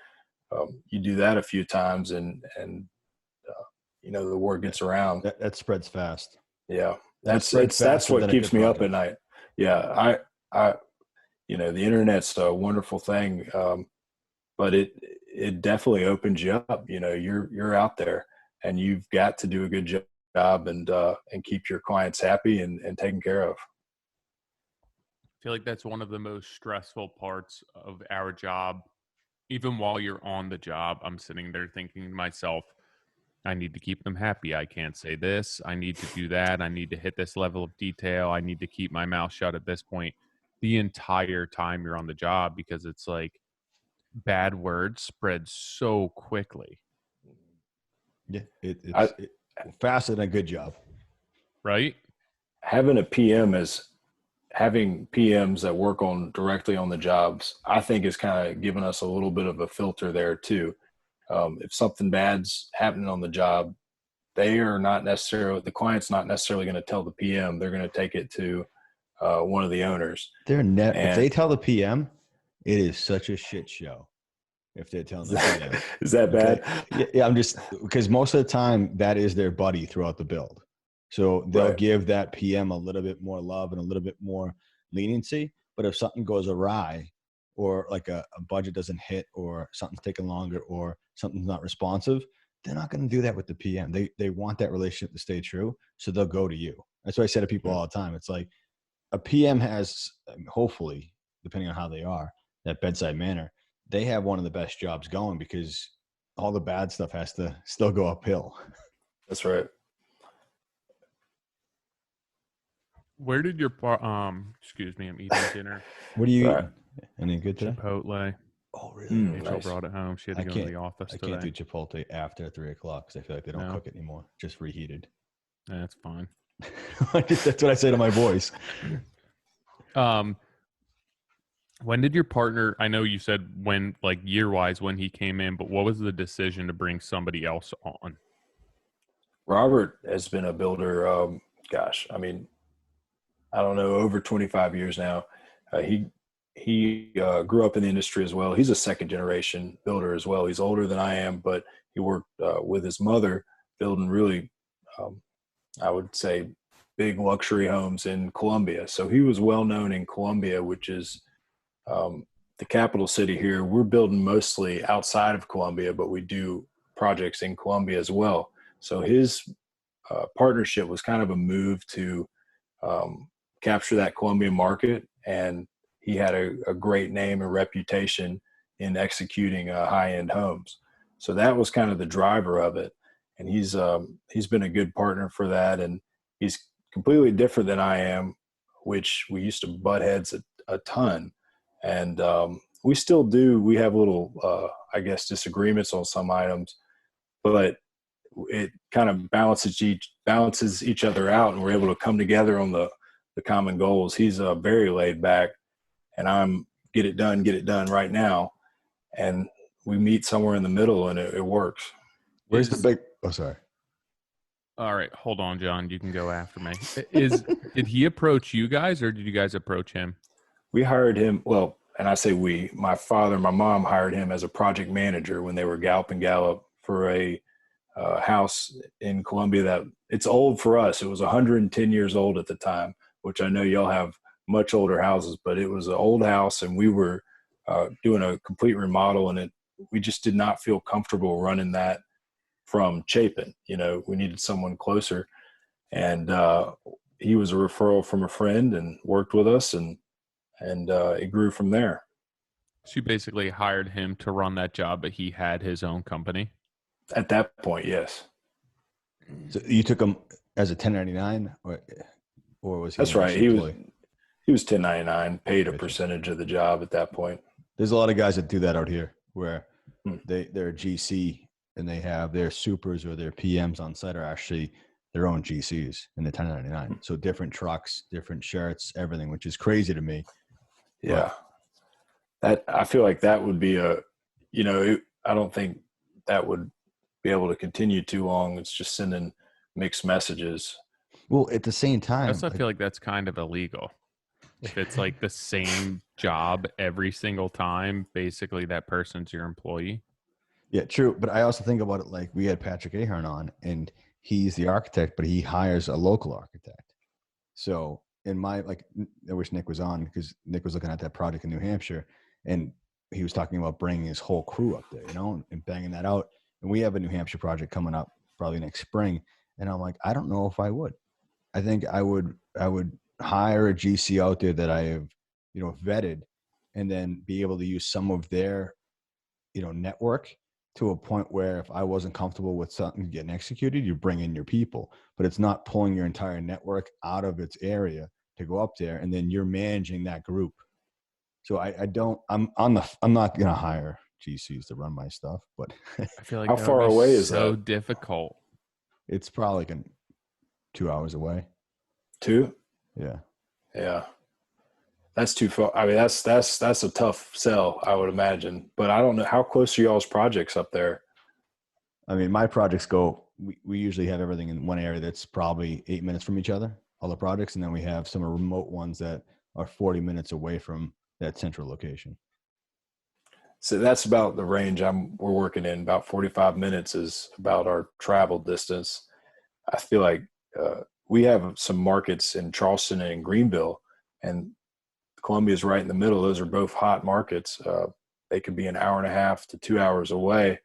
You do that a few times and the word gets around. That spreads fast. Yeah, that's what keeps me up at night. Yeah, I the internet's a wonderful thing, but it definitely opens you up. You're out there, and you've got to do a good job and keep your clients happy and taken care of. I feel like that's one of the most stressful parts of our job. Even while you're on the job, I'm sitting there thinking to myself, I need to keep them happy. I can't say this. I need to do that. I need to hit this level of detail. I need to keep my mouth shut at this point the entire time you're on the job, because it's like bad words spread so quickly. Yeah, it's faster than a good job. Right? Having PMs that work directly on the jobs, I think is kind of giving us a little bit of a filter there too. If something bad's happening on the job, the client's not necessarily going to tell the PM. They're going to take it to one of the owners. If they tell the PM, it is such a shit show. If they're telling the PM. Is that bad? Yeah, I'm just, because most of the time that is their buddy throughout the build. So they'll Right. give that PM a little bit more love and a little bit more leniency. But if something goes awry, or like a budget doesn't hit, or something's taking longer, or something's not responsive, they're not going to do that with the PM. They want that relationship to stay true. So they'll go to you. That's what I say to people all the time. It's like a PM has, hopefully, depending on how they are, that bedside manner, they have one of the best jobs going because all the bad stuff has to still go uphill. That's right. Where did your excuse me, I'm eating dinner. What are you Right. eating? Any good today? Chipotle. Oh, really? Rachel Nice. brought it home. She had to go to the office I today. can't do Chipotle after 3 o'clock because I feel like they don't No. cook it anymore. Just reheated. That's fine. That's what I say to my boys. When did your partner, I know you said when, like year-wise, when he came in, but what was the decision to bring somebody else on? Robert has been a builder, I mean, I don't know, over 25 years now. He grew up in the industry as well. He's a second generation builder as well. He's older than I am, but he worked with his mother building really, I would say, big luxury homes in Columbia. So he was well known in Columbia, which is the capital city here. We're building mostly outside of Columbia, but we do projects in Columbia as well. So his partnership was kind of a move to capture that Columbia market, and he had a great name and reputation in executing high-end homes. So that was kind of the driver of it, and he's been a good partner for that, and he's completely different than I am, which we used to butt heads a ton, and we still do. We have little, I guess, disagreements on some items, but it kind of balances each other out, and we're able to come together on the common goals. He's very laid back, and I'm get it done right now, and we meet somewhere in the middle, and it works. Where's the big? Oh, sorry. All right, hold on, John. You can go after me. Did he approach you guys, or did you guys approach him? We hired him. Well, and I say we. My father and my mom hired him as a project manager when they were Gallup and Gallup for a house in Columbia that it's old for us. It was 110 years old at the time, which I know y'all have much older houses, but it was an old house, and we were doing a complete remodel, and we just did not feel comfortable running that from Chapin. You know, we needed someone closer, and he was a referral from a friend and worked with us, and it grew from there. So you basically hired him to run that job, but he had his own company? At that point, yes. So you took him as a 1099, or was he? That's right. He was 1099, paid a percentage of the job at that point. There's a lot of guys that do that out here, where they're a GC and they have their supers or their PMs on site are actually their own GCs in the 1099. So different trucks, different shirts, everything, which is crazy to me. Yeah. That I feel like that would be I don't think that would be able to continue too long. It's just sending mixed messages. Well, at the same time, I feel like that's kind of illegal. If it's like the same job every single time, basically that person's your employee. Yeah, true. But I also think about it like we had Patrick Ahern on, and he's the architect, but he hires a local architect. So I wish Nick was on, because Nick was looking at that project in New Hampshire, and he was talking about bringing his whole crew up there, and banging that out. And we have a New Hampshire project coming up probably next spring. And I'm like, I don't know if I would. I think I would hire a GC out there that I have, vetted, and then be able to use some of their, network to a point where if I wasn't comfortable with something getting executed, you bring in your people. But it's not pulling your entire network out of its area to go up there, and then you're managing that group. So I'm not going to hire GCs to run my stuff, but I feel like how far away is so that? difficult. It's probably 2 hours away. 2? Yeah. Yeah. That's too far. I mean, that's a tough sell, I would imagine. But I don't know, how close are y'all's projects up there? I mean, my projects we usually have everything in one area that's probably 8 minutes from each other, all the projects. And then we have some remote ones that are 40 minutes away from that central location. So that's about the range we're working in. About 45 minutes is about our travel distance. I feel like we have some markets in Charleston and Greenville, and Columbia is right in the middle. Those are both hot markets. They could be an hour and a half to 2 hours away,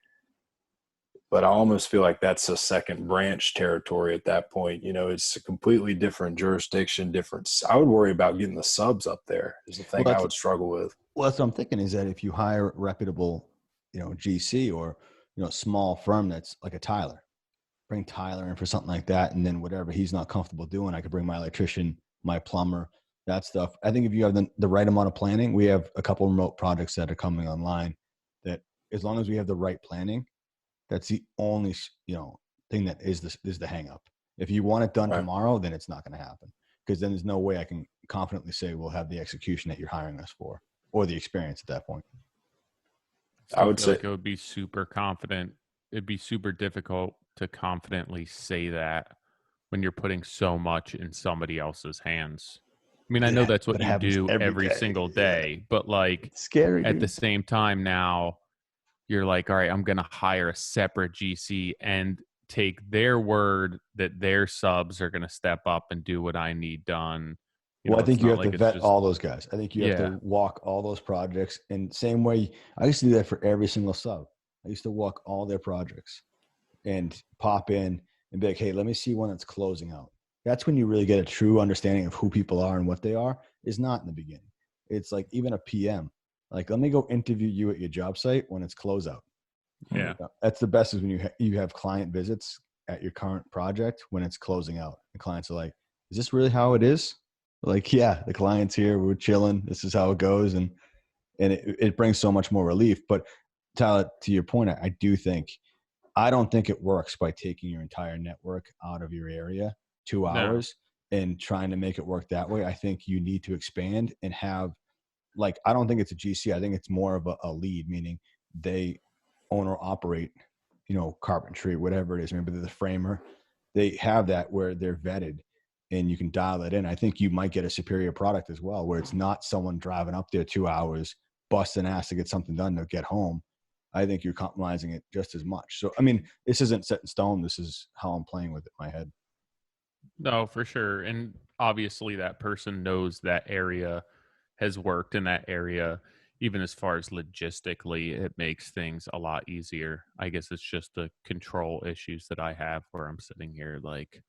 but I almost feel like that's a second branch territory at that point. You know, it's a completely different jurisdiction, different. I would worry about getting the subs up there is the thing I would struggle with. Well, that's what I'm thinking, is that if you hire a reputable, GC or, small firm that's like a Tyler, bring Tyler in for something like that. And then whatever he's not comfortable doing, I could bring my electrician, my plumber, that stuff. I think if you have the right amount of planning, we have a couple remote projects that are coming online that, as long as we have the right planning, that's the only, thing that is the hang up. If you want it done tomorrow, then it's not going to happen, because then there's no way I can confidently say we'll have the execution that you're hiring us for, or the experience at that point. I would say like it would be super confident. It'd be super difficult to confidently say that when you're putting so much in somebody else's hands. I mean, I know that's what you do every single day, but like it's scary, at the same time now, you're like, all right, I'm going to hire a separate GC and take their word that their subs are going to step up and do what I need done. I think you have to vet all those guys. I think you have to walk all those projects. And same way, I used to do that for every single sub. I used to walk all their projects and pop in and be like, hey, let me see one that's closing out. That's when you really get a true understanding of who people are and what they are, is not in the beginning. It's like even a PM. Like, let me go interview you at your job site when it's closeout. Yeah. That's the best, is when you have client visits at your current project when it's closing out. The clients are like, is this really how it is? Like, yeah, the client's here, we're chilling, this is how it goes. And it brings so much more relief. But Tyler, to your point, I don't think it works by taking your entire network out of your area 2 hours and trying to make it work that way. I think you need to expand and have, like, I don't think it's a GC. I think it's more of a lead, meaning they own or operate, carpentry, whatever it is. Maybe they're the framer. They have that where they're vetted and you can dial it in. I think you might get a superior product as well, where it's not someone driving up there 2 hours, busting ass to get something done to get home. I think you're compromising it just as much. So, I mean, this isn't set in stone. This is how I'm playing with it in my head. No, for sure. And obviously that person knows that area, has worked in that area. Even as far as logistically, it makes things a lot easier. I guess it's just the control issues that I have where I'm sitting here like,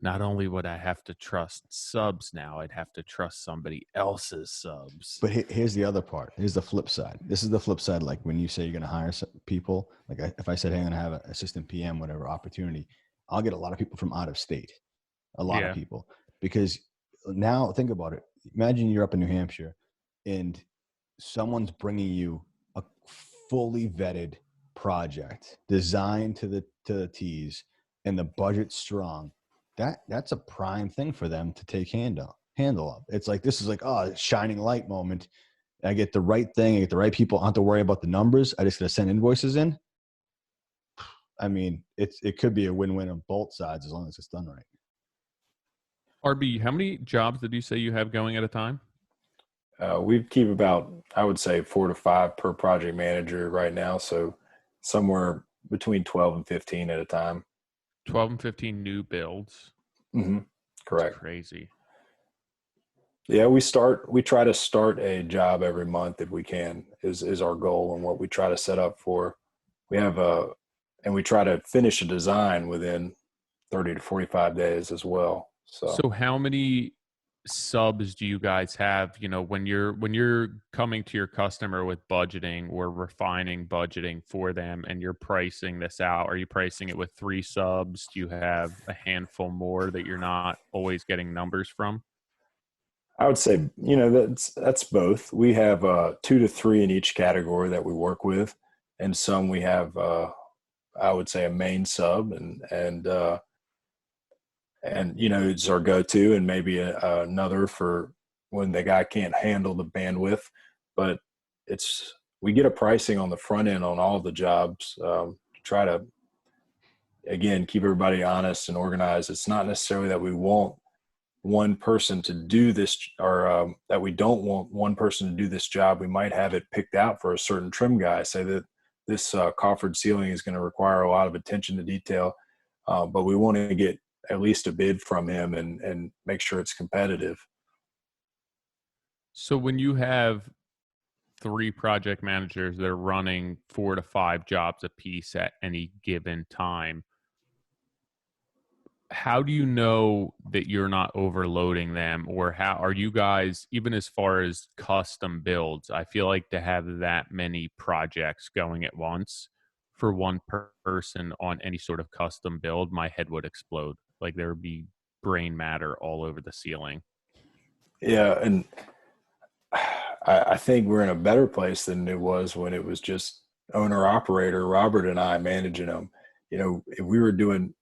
not only would I have to trust subs now, I'd have to trust somebody else's subs. But here's the other part. Here's the flip side. This is the flip side. Like when you say you're going to hire people, like if I said, hey, I'm going to have an assistant PM, whatever opportunity, I'll get a lot of people from out of state, a lot of people, because now think about it. Imagine you're up in New Hampshire and someone's bringing you a fully vetted project designed to the T's and the budget's strong. That's a prime thing for them to take handle of. It's like, this is like, shining light moment. I get the right thing. I get the right people. I don't have to worry about the numbers. I just got to send invoices in. I mean, it could be a win-win on both sides as long as it's done right. RB, how many jobs did you say you have going at a time? We keep about, I would say, 4 to 5 per project manager right now. So somewhere between 12 and 15 at a time. 12 and 15 new builds. Mm-hmm. Correct. That's crazy. Yeah, we try to start a job every month if we can, is our goal and what we try to set up for. And we try to finish a design within 30 to 45 days as well. So how many subs do you guys have, when you're coming to your customer with budgeting or refining budgeting for them and you're pricing this out? Are you pricing it with 3 subs? Do you have a handful more that you're not always getting numbers from? I would say, that's both. We have 2 to 3 in each category that we work with, and some we have I would say a main sub and it's our go-to, and maybe another for when the guy can't handle the bandwidth. But we get a pricing on the front end on all the jobs to try to, again, keep everybody honest and organized. It's not necessarily that we want one person to do this, or that we don't want one person to do this job. We might have it picked out for a certain trim guy, say that this coffered ceiling is going to require a lot of attention to detail, but we want to get at least a bid from him and make sure it's competitive. So when you have 3 project managers that are running 4 to 5 jobs a piece at any given time, how do you know that you're not overloading them, or how are you guys, even as far as custom builds? I feel like to have that many projects going at once for one person on any sort of custom build, my head would explode. Like there would be brain matter all over the ceiling. Yeah. And I think we're in a better place than it was when it was just owner operator, Robert and I managing them. You know, if we were doing,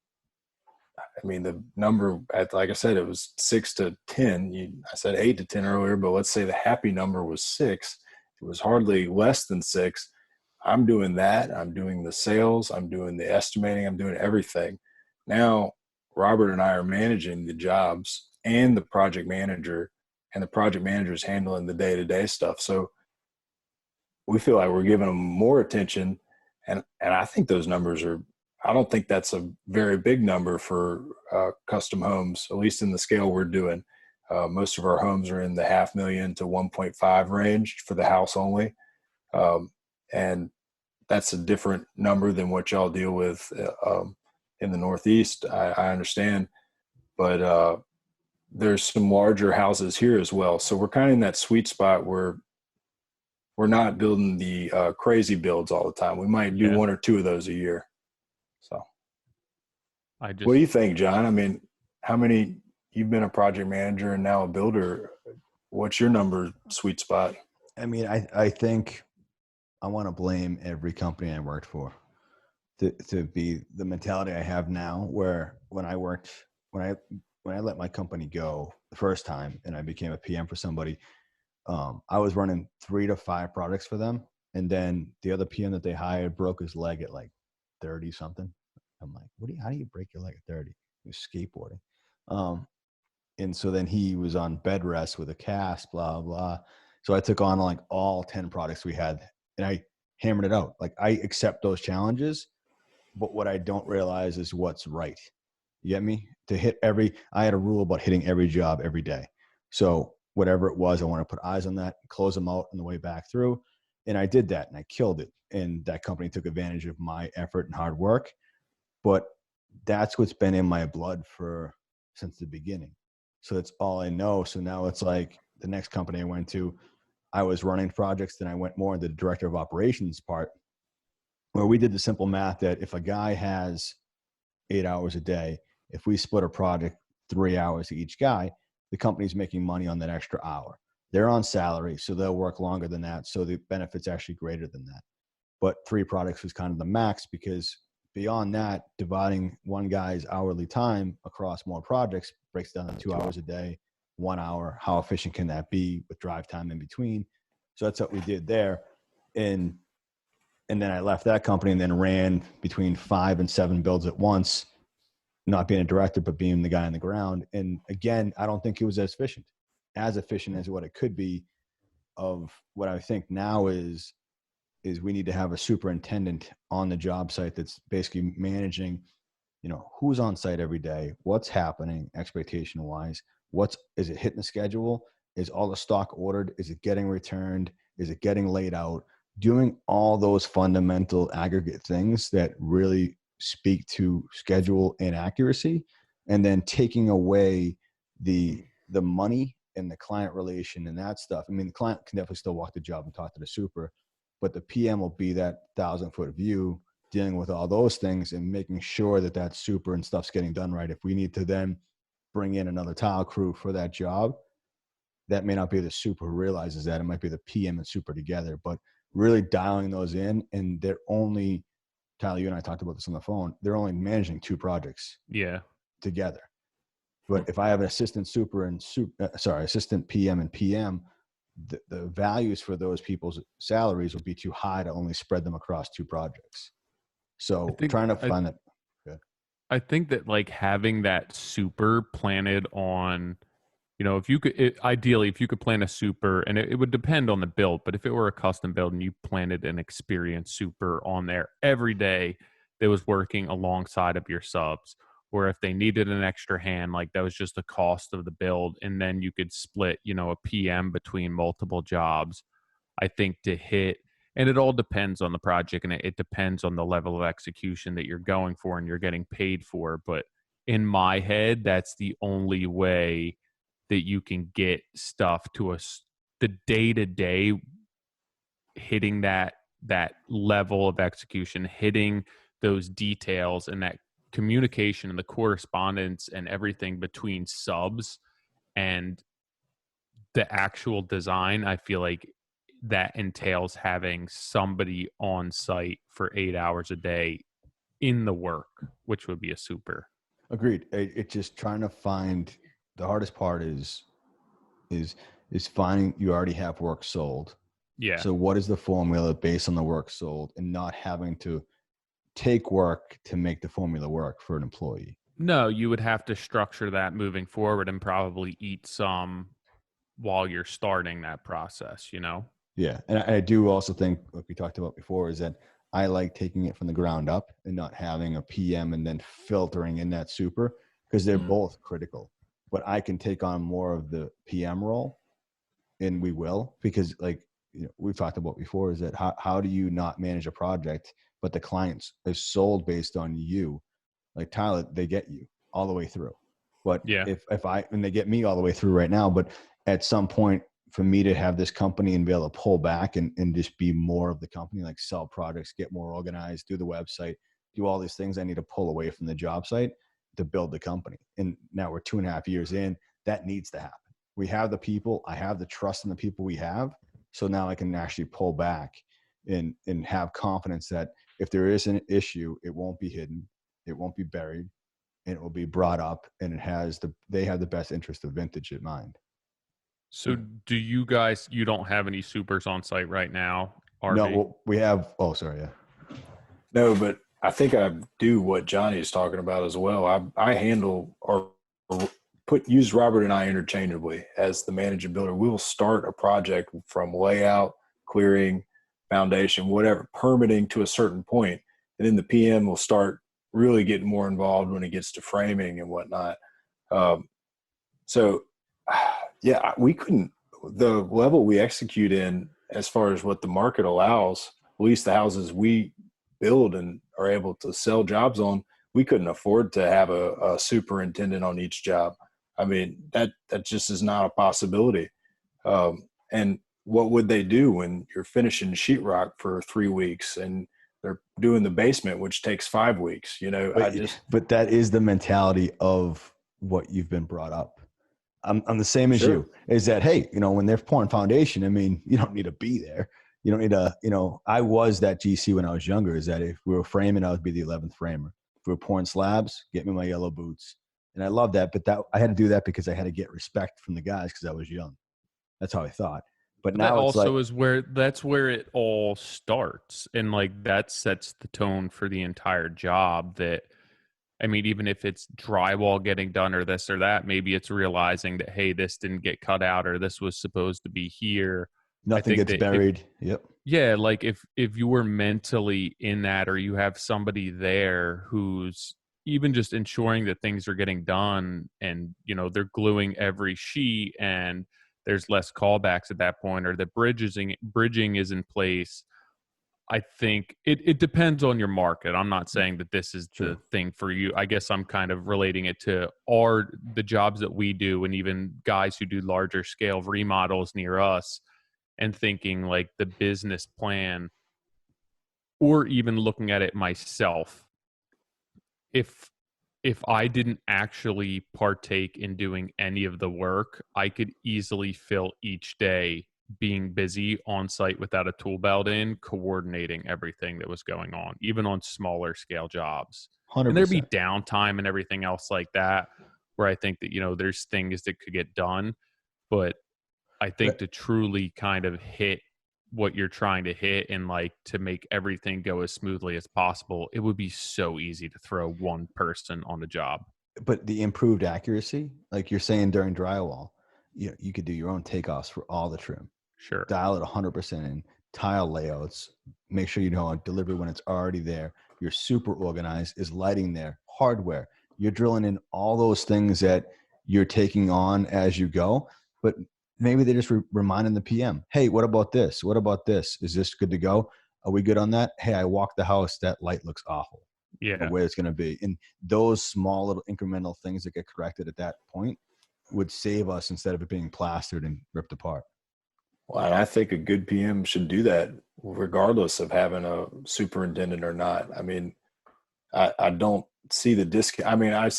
I mean, the number, like I said, it was 6 to 10. I said 8 to 10 earlier, but let's say the happy number was 6. It was hardly less than 6. I'm doing that. I'm doing the sales. I'm doing the estimating. I'm doing everything. Now, Robert and I are managing the jobs and the project manager, and the project manager is handling the day-to-day stuff. So we feel like we're giving them more attention. And I think those numbers are, I don't think that's a very big number for custom homes, at least in the scale we're doing. Most of our homes are in the $500,000 to 1.5 range for the house only. And that's a different number than what y'all deal with in the Northeast. I understand, but there's some larger houses here as well. So we're kind of in that sweet spot where we're not building the crazy builds all the time. We might do 1 or 2 of those a year. So what do you think, John? I mean, how many, you've been a project manager and now a builder. What's your number sweet spot? I mean, I think I want to blame every company I worked for to be the mentality I have now, where when I let my company go the first time and I became a PM for somebody, I was running 3 to 5 products for them. And then the other PM that they hired broke his leg at like 30 something. I'm like, how do you break your leg at 30? He was skateboarding. And so then he was on bed rest with a cast, blah, blah. So I took on like all 10 products we had and I hammered it out. Like I accept those challenges, but what I don't realize is what's right. You get me? I had a rule about hitting every job every day. So whatever it was, I want to put eyes on that, close them out on the way back through. And I did that and I killed it. And that company took advantage of my effort and hard work. But that's what's been in my blood since the beginning. So that's all I know. So now it's like the next company I went to, I was running projects, then I went more into the director of operations part, where we did the simple math that if a guy has 8 hours a day, if we split a project 3 hours to each guy, the company's making money on that extra hour. They're on salary, so they'll work longer than that. So the benefit's actually greater than that. But 3 products was kind of the max, because beyond that, dividing one guy's hourly time across more projects breaks down to 2 hours a day, 1 hour. How efficient can that be with drive time in between? So that's what we did there. And then I left that company and then ran between 5 and 7 builds at once, not being a director, but being the guy on the ground. And again, I don't think it was as efficient as what it could be. Of what I think now is we need to have a superintendent on the job site that's basically managing, who's on site every day, what's happening expectation wise, is it hitting the schedule? Is all the stock ordered? Is it getting returned? Is it getting laid out? Doing all those fundamental aggregate things that really speak to schedule and accuracy, and then taking away the money and the client relation and that stuff. I mean, the client can definitely still walk the job and talk to the super, but the PM will be that 1,000-foot view dealing with all those things and making sure that super and stuff's getting done right. If we need to then bring in another tile crew for that job, that may not be the super who realizes that. It might be the PM and super together, but really dialing those in. And they're only, Tyler, you and I talked about this on the phone, they're only managing 2 projects together. But if I have an assistant assistant PM and PM, the values for those people's salaries will be too high to only spread them across 2 projects. So trying to find that. I think that like having that super planted on, if you could, ideally, if you could plan a super, and it would depend on the build, but if it were a custom build and you planted an experienced super on there every day that was working alongside of your subs, or if they needed an extra hand, like that was just the cost of the build. And then you could split, a PM between multiple jobs, I think, to hit. And it all depends on the project, and it depends on the level of execution that you're going for and you're getting paid for. But in my head, that's the only way that you can get stuff to the day to day, hitting that level of execution, hitting those details and that communication and the correspondence and everything between subs and the actual design. I feel like that entails having somebody on site for 8 hours a day in the work, which would be a super. Agreed. It's just trying to find, the hardest part is finding, you already have work sold. Yeah. So what is the formula based on the work sold, and not having to take work to make the formula work for an employee? No, you would have to structure that moving forward and probably eat some while you're starting that process, Yeah. And I do also think, like we talked about before, is that I like taking it from the ground up and not having a PM and then filtering in that super, because they're both critical. But I can take on more of the PM role, and we will, because like, we've talked about before, is that how do you not manage a project, but the client is sold based on you? Like Tyler, they get you all the way through. But Yeah. and they get me all the way through right now, but at some point, for me to have this company and be able to pull back and just be more of the company, like sell projects, get more organized, do the website, do all these things, I need to pull away from the job site to build the company. And now we're 2.5 years in, that needs to happen. We have the people, I have the trust in the people we have. So now I can actually pull back and have confidence that if there is an issue, it won't be hidden, it won't be buried, and it will be brought up, and they have the best interest of Vintage in mind. So do you guys, you don't have any supers on site right now, RV? No, well, we have, oh, sorry, yeah. No, but I think I do what Johnny is talking about as well. I handle or use Robert and I interchangeably as the manager builder. We will start a project from layout, clearing, foundation, whatever, permitting to a certain point, and then the PM will start really getting more involved when it gets to framing and whatnot. So yeah, we couldn't, the level we execute in as far as what the market allows, at least the houses we build and are able to sell jobs on, we couldn't afford to have a superintendent on each job. I mean, that just is not a possibility. And what would they do when you're finishing sheetrock for 3 weeks and they're doing the basement, which takes 5 weeks, But that is the mentality of what you've been brought up. I'm the same as you, is that, hey, when they're pouring foundation, I mean, you don't need to be there. You don't need to, I was that GC when I was younger, is that if we were framing, I would be the 11th framer. If we were pouring slabs, get me my yellow boots. And I love that, but I had to do that because I had to get respect from the guys because I was young. That's how I thought. But now that it's also like, that's where it all starts. And like that sets the tone for the entire job. That, I mean, even if it's drywall getting done or this or that, maybe it's realizing that, hey, this didn't get cut out or this was supposed to be here. nothing gets buried. Yep. Yeah, like if you were mentally in that, or you have somebody there who's even just ensuring that things are getting done, and they're gluing every sheet and there's less callbacks at that point, or the bridging is in place. I think it depends on your market. I'm not saying that this is the thing for you. I guess I'm kind of relating it to the jobs that we do, and even guys who do larger scale remodels near us, and thinking like the business plan, or even looking at it myself. If I didn't actually partake in doing any of the work, I could easily fill each day being busy on site without a tool belt in, coordinating everything that was going on, even on smaller scale jobs. 100%. And there'd be downtime and everything else like that, where I think that, there's things that could get done. But I think to truly kind of hit what you're trying to hit and like to make everything go as smoothly as possible, it would be so easy to throw one person on the job. But the improved accuracy, like you're saying during drywall, you could do your own takeoffs for all the trim. Sure. Dial it 100% in, tile layouts, make sure you know delivery when it's already there. You're super organized. Is lighting there? Hardware. You're drilling in all those things that you're taking on as you go, but maybe they're just reminding the PM, hey, what about this? What about this? Is this good to go? Are we good on that? Hey, I walked the house. That light looks awful. Yeah. Where it's going to be. And those small little incremental things that get corrected at that point would save us instead of it being plastered and ripped apart. Well, and I think a good PM should do that regardless of having a superintendent or not. I mean, I don't see the I mean, I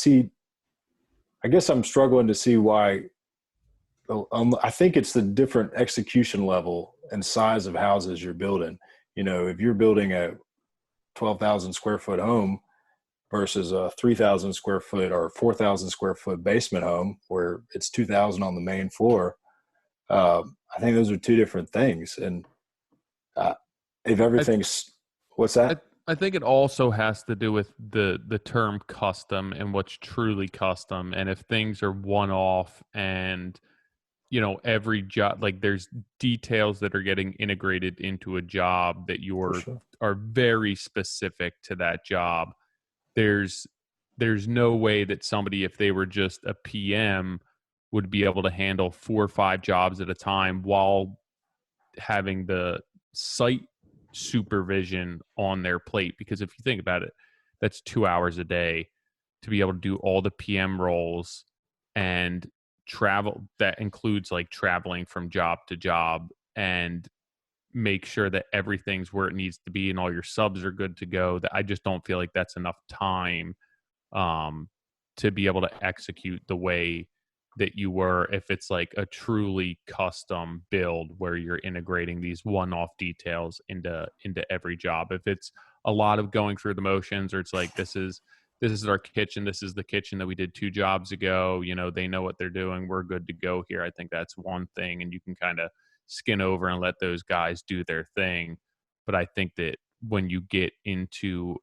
guess I'm struggling to see why. I think it's the different execution level and size of houses you're building. You know, if you're building a 12,000 square foot home versus a 3,000 square foot or 4,000 square foot basement home where it's 2,000 on the main floor, I think those are two different things. And if everything's, what's that? I think it also has to do with the term custom and what's truly custom. And if things are one off and, you know, every job, like there's details that are getting integrated into a job that are very specific to that job. There's no way that somebody, if they were just a PM, would be able to handle 4 or 5 jobs at a time while having the site supervision on their plate. Because if you think about it, that's 2 hours a day to be able to do all the PM roles and travel. That includes like traveling from job to job and make sure that everything's where it needs to be and all your subs are good to go. That I just don't feel like that's enough time to be able to execute the way that you were if it's like a truly custom build where you're integrating these one-off details into every job. If it's a lot of going through the motions, or it's like this is our kitchen, this is the kitchen that we did 2 jobs ago, you know, they know what they're doing, we're good to go here. I think that's one thing, and you can kind of skin over and let those guys do their thing. But I think that when you get into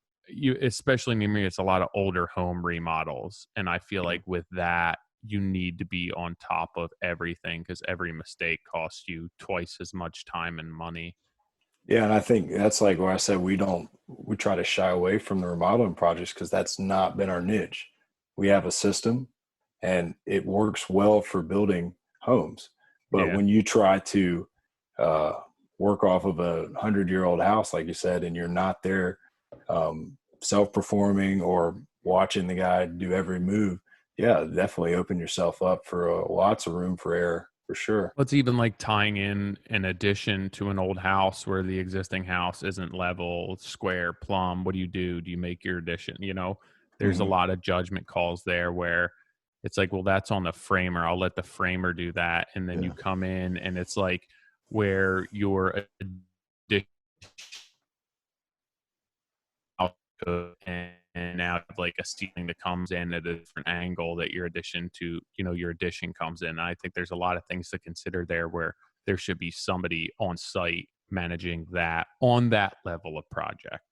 especially near me, it's a lot of older home remodels, and I feel like with that you need to be on top of everything because every mistake costs you twice as much time and money. Yeah, and I think that's like where I said we try to shy away from the remodeling projects because that's not been our niche. We have a system and it works well for building homes. But when you try to work off of a 100-year-old house, like you said, and you're not there self-performing or watching the guy do every move, yeah, definitely open yourself up for lots of room for error, for sure. It's even like tying in an addition to an old house where the existing house isn't level, square, plumb. What do you do? Do you make your addition? You know, there's a lot of judgment calls there where it's like, well, that's on the framer. I'll let the framer do that. And then you come in and it's like where your addition and now like a ceiling that comes in at a different angle that your addition comes in. And I think there's a lot of things to consider there where there should be somebody on site managing that on that level of project.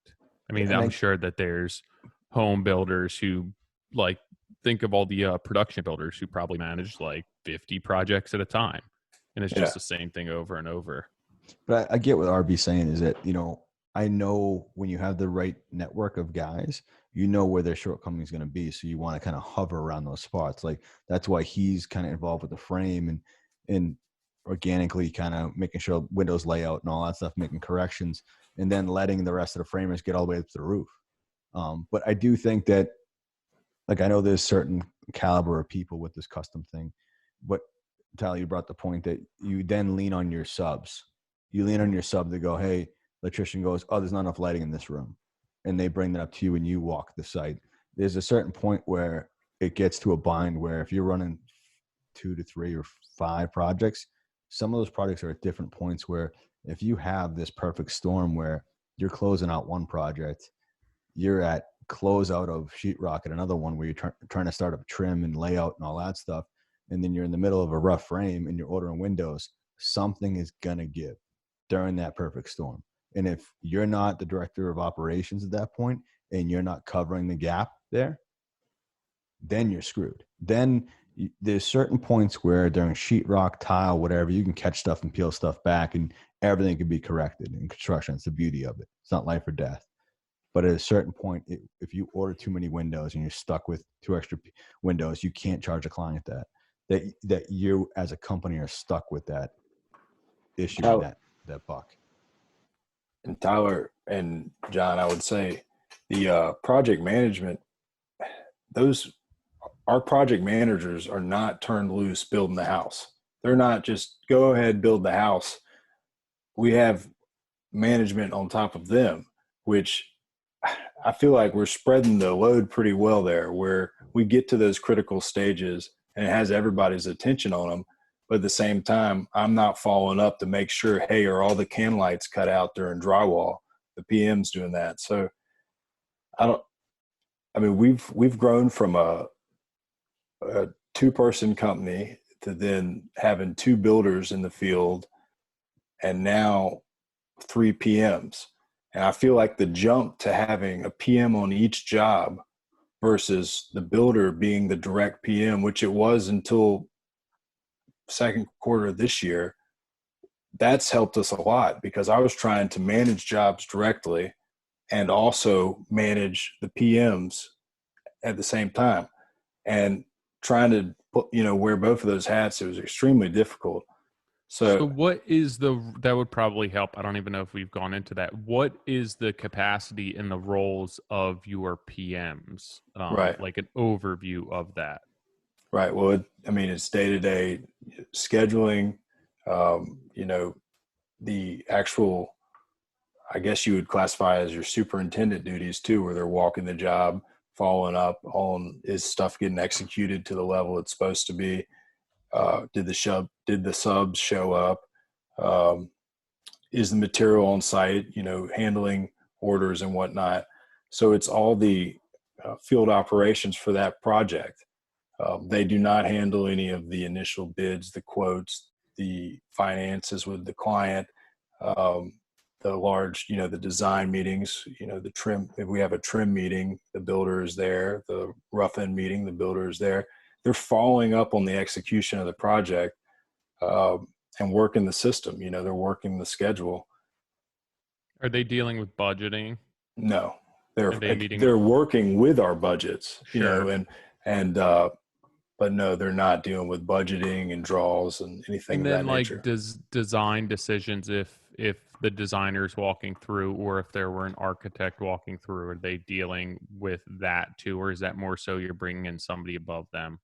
I mean, I'm sure that there's home builders who like think of all the production builders who probably manage like 50 projects at a time. And it's just the same thing over and over. But I get what RB's saying is that, you know, I know when you have the right network of guys, you know where their shortcoming is going to be. So you want to kind of hover around those spots. Like that's why he's kind of involved with the frame and organically kind of making sure windows layout and all that stuff, making corrections, and then letting the rest of the framers get all the way up to the roof. But I do think that, like, I know there's certain caliber of people with this custom thing, but Tyler, you brought the point that you then lean on your subs. You lean on your sub to go, hey, electrician goes, oh, there's not enough lighting in this room. And they bring that up to you and you walk the site. There's a certain point where it gets to a bind where if you're running 2 to 3 or 5 projects, some of those projects are at different points where if you have this perfect storm where you're closing out one project, you're at closeout of sheetrock at another one where you're trying to start up trim and layout and all that stuff, and then you're in the middle of a rough frame and you're ordering windows, something is going to give during that perfect storm. And if you're not the director of operations at that point and you're not covering the gap there, then you're screwed. Then there's certain points where during sheetrock, tile, whatever, you can catch stuff and peel stuff back and everything can be corrected in construction. It's the beauty of it. It's not life or death. But at a certain point, if you order too many windows and you're stuck with 2 extra windows, you can't charge a client that you as a company are stuck with that issue, that buck. And Tyler and John, I would say the project management, our project managers are not turned loose building the house. They're not just go ahead, build the house. We have management on top of them, which I feel like we're spreading the load pretty well there, where we get to those critical stages and it has everybody's attention on them. But at the same time, I'm not following up to make sure, hey, are all the can lights cut out during drywall? The PM's doing that. So we've grown from a 2-person company to then having 2 builders in the field and now 3 PMs. And I feel like the jump to having a PM on each job versus the builder being the direct PM, which it was until second quarter of this year, that's helped us a lot, because I was trying to manage jobs directly and also manage the PMs at the same time, and trying to put, wear both of those hats. It was extremely difficult. So what is that would probably help. I don't even know if we've gone into that. What is the capacity and the roles of your PMs? Right. Like an overview of that. Right. Well, it's day-to-day scheduling, the actual, I guess you would classify as your superintendent duties too, where they're walking the job, following up on, is stuff getting executed to the level it's supposed to be? Did the subs show up? Is the material on site, handling orders and whatnot? So it's all the field operations for that project. They do not handle any of the initial bids, the quotes, the finances with the client, the large, the design meetings, the trim. If we have a trim meeting, the builder is there. The rough end meeting, the builder is there. They're following up on the execution of the project and working the system. They're working the schedule. Are they dealing with budgeting? No, they're working with our budgets, Sure. but no, they're not dealing with budgeting and draws and anything And of that then nature. does design decisions, if the designer's walking through, or if there were an architect walking through, are they dealing with that too? Or is that more so you're bringing in somebody above them?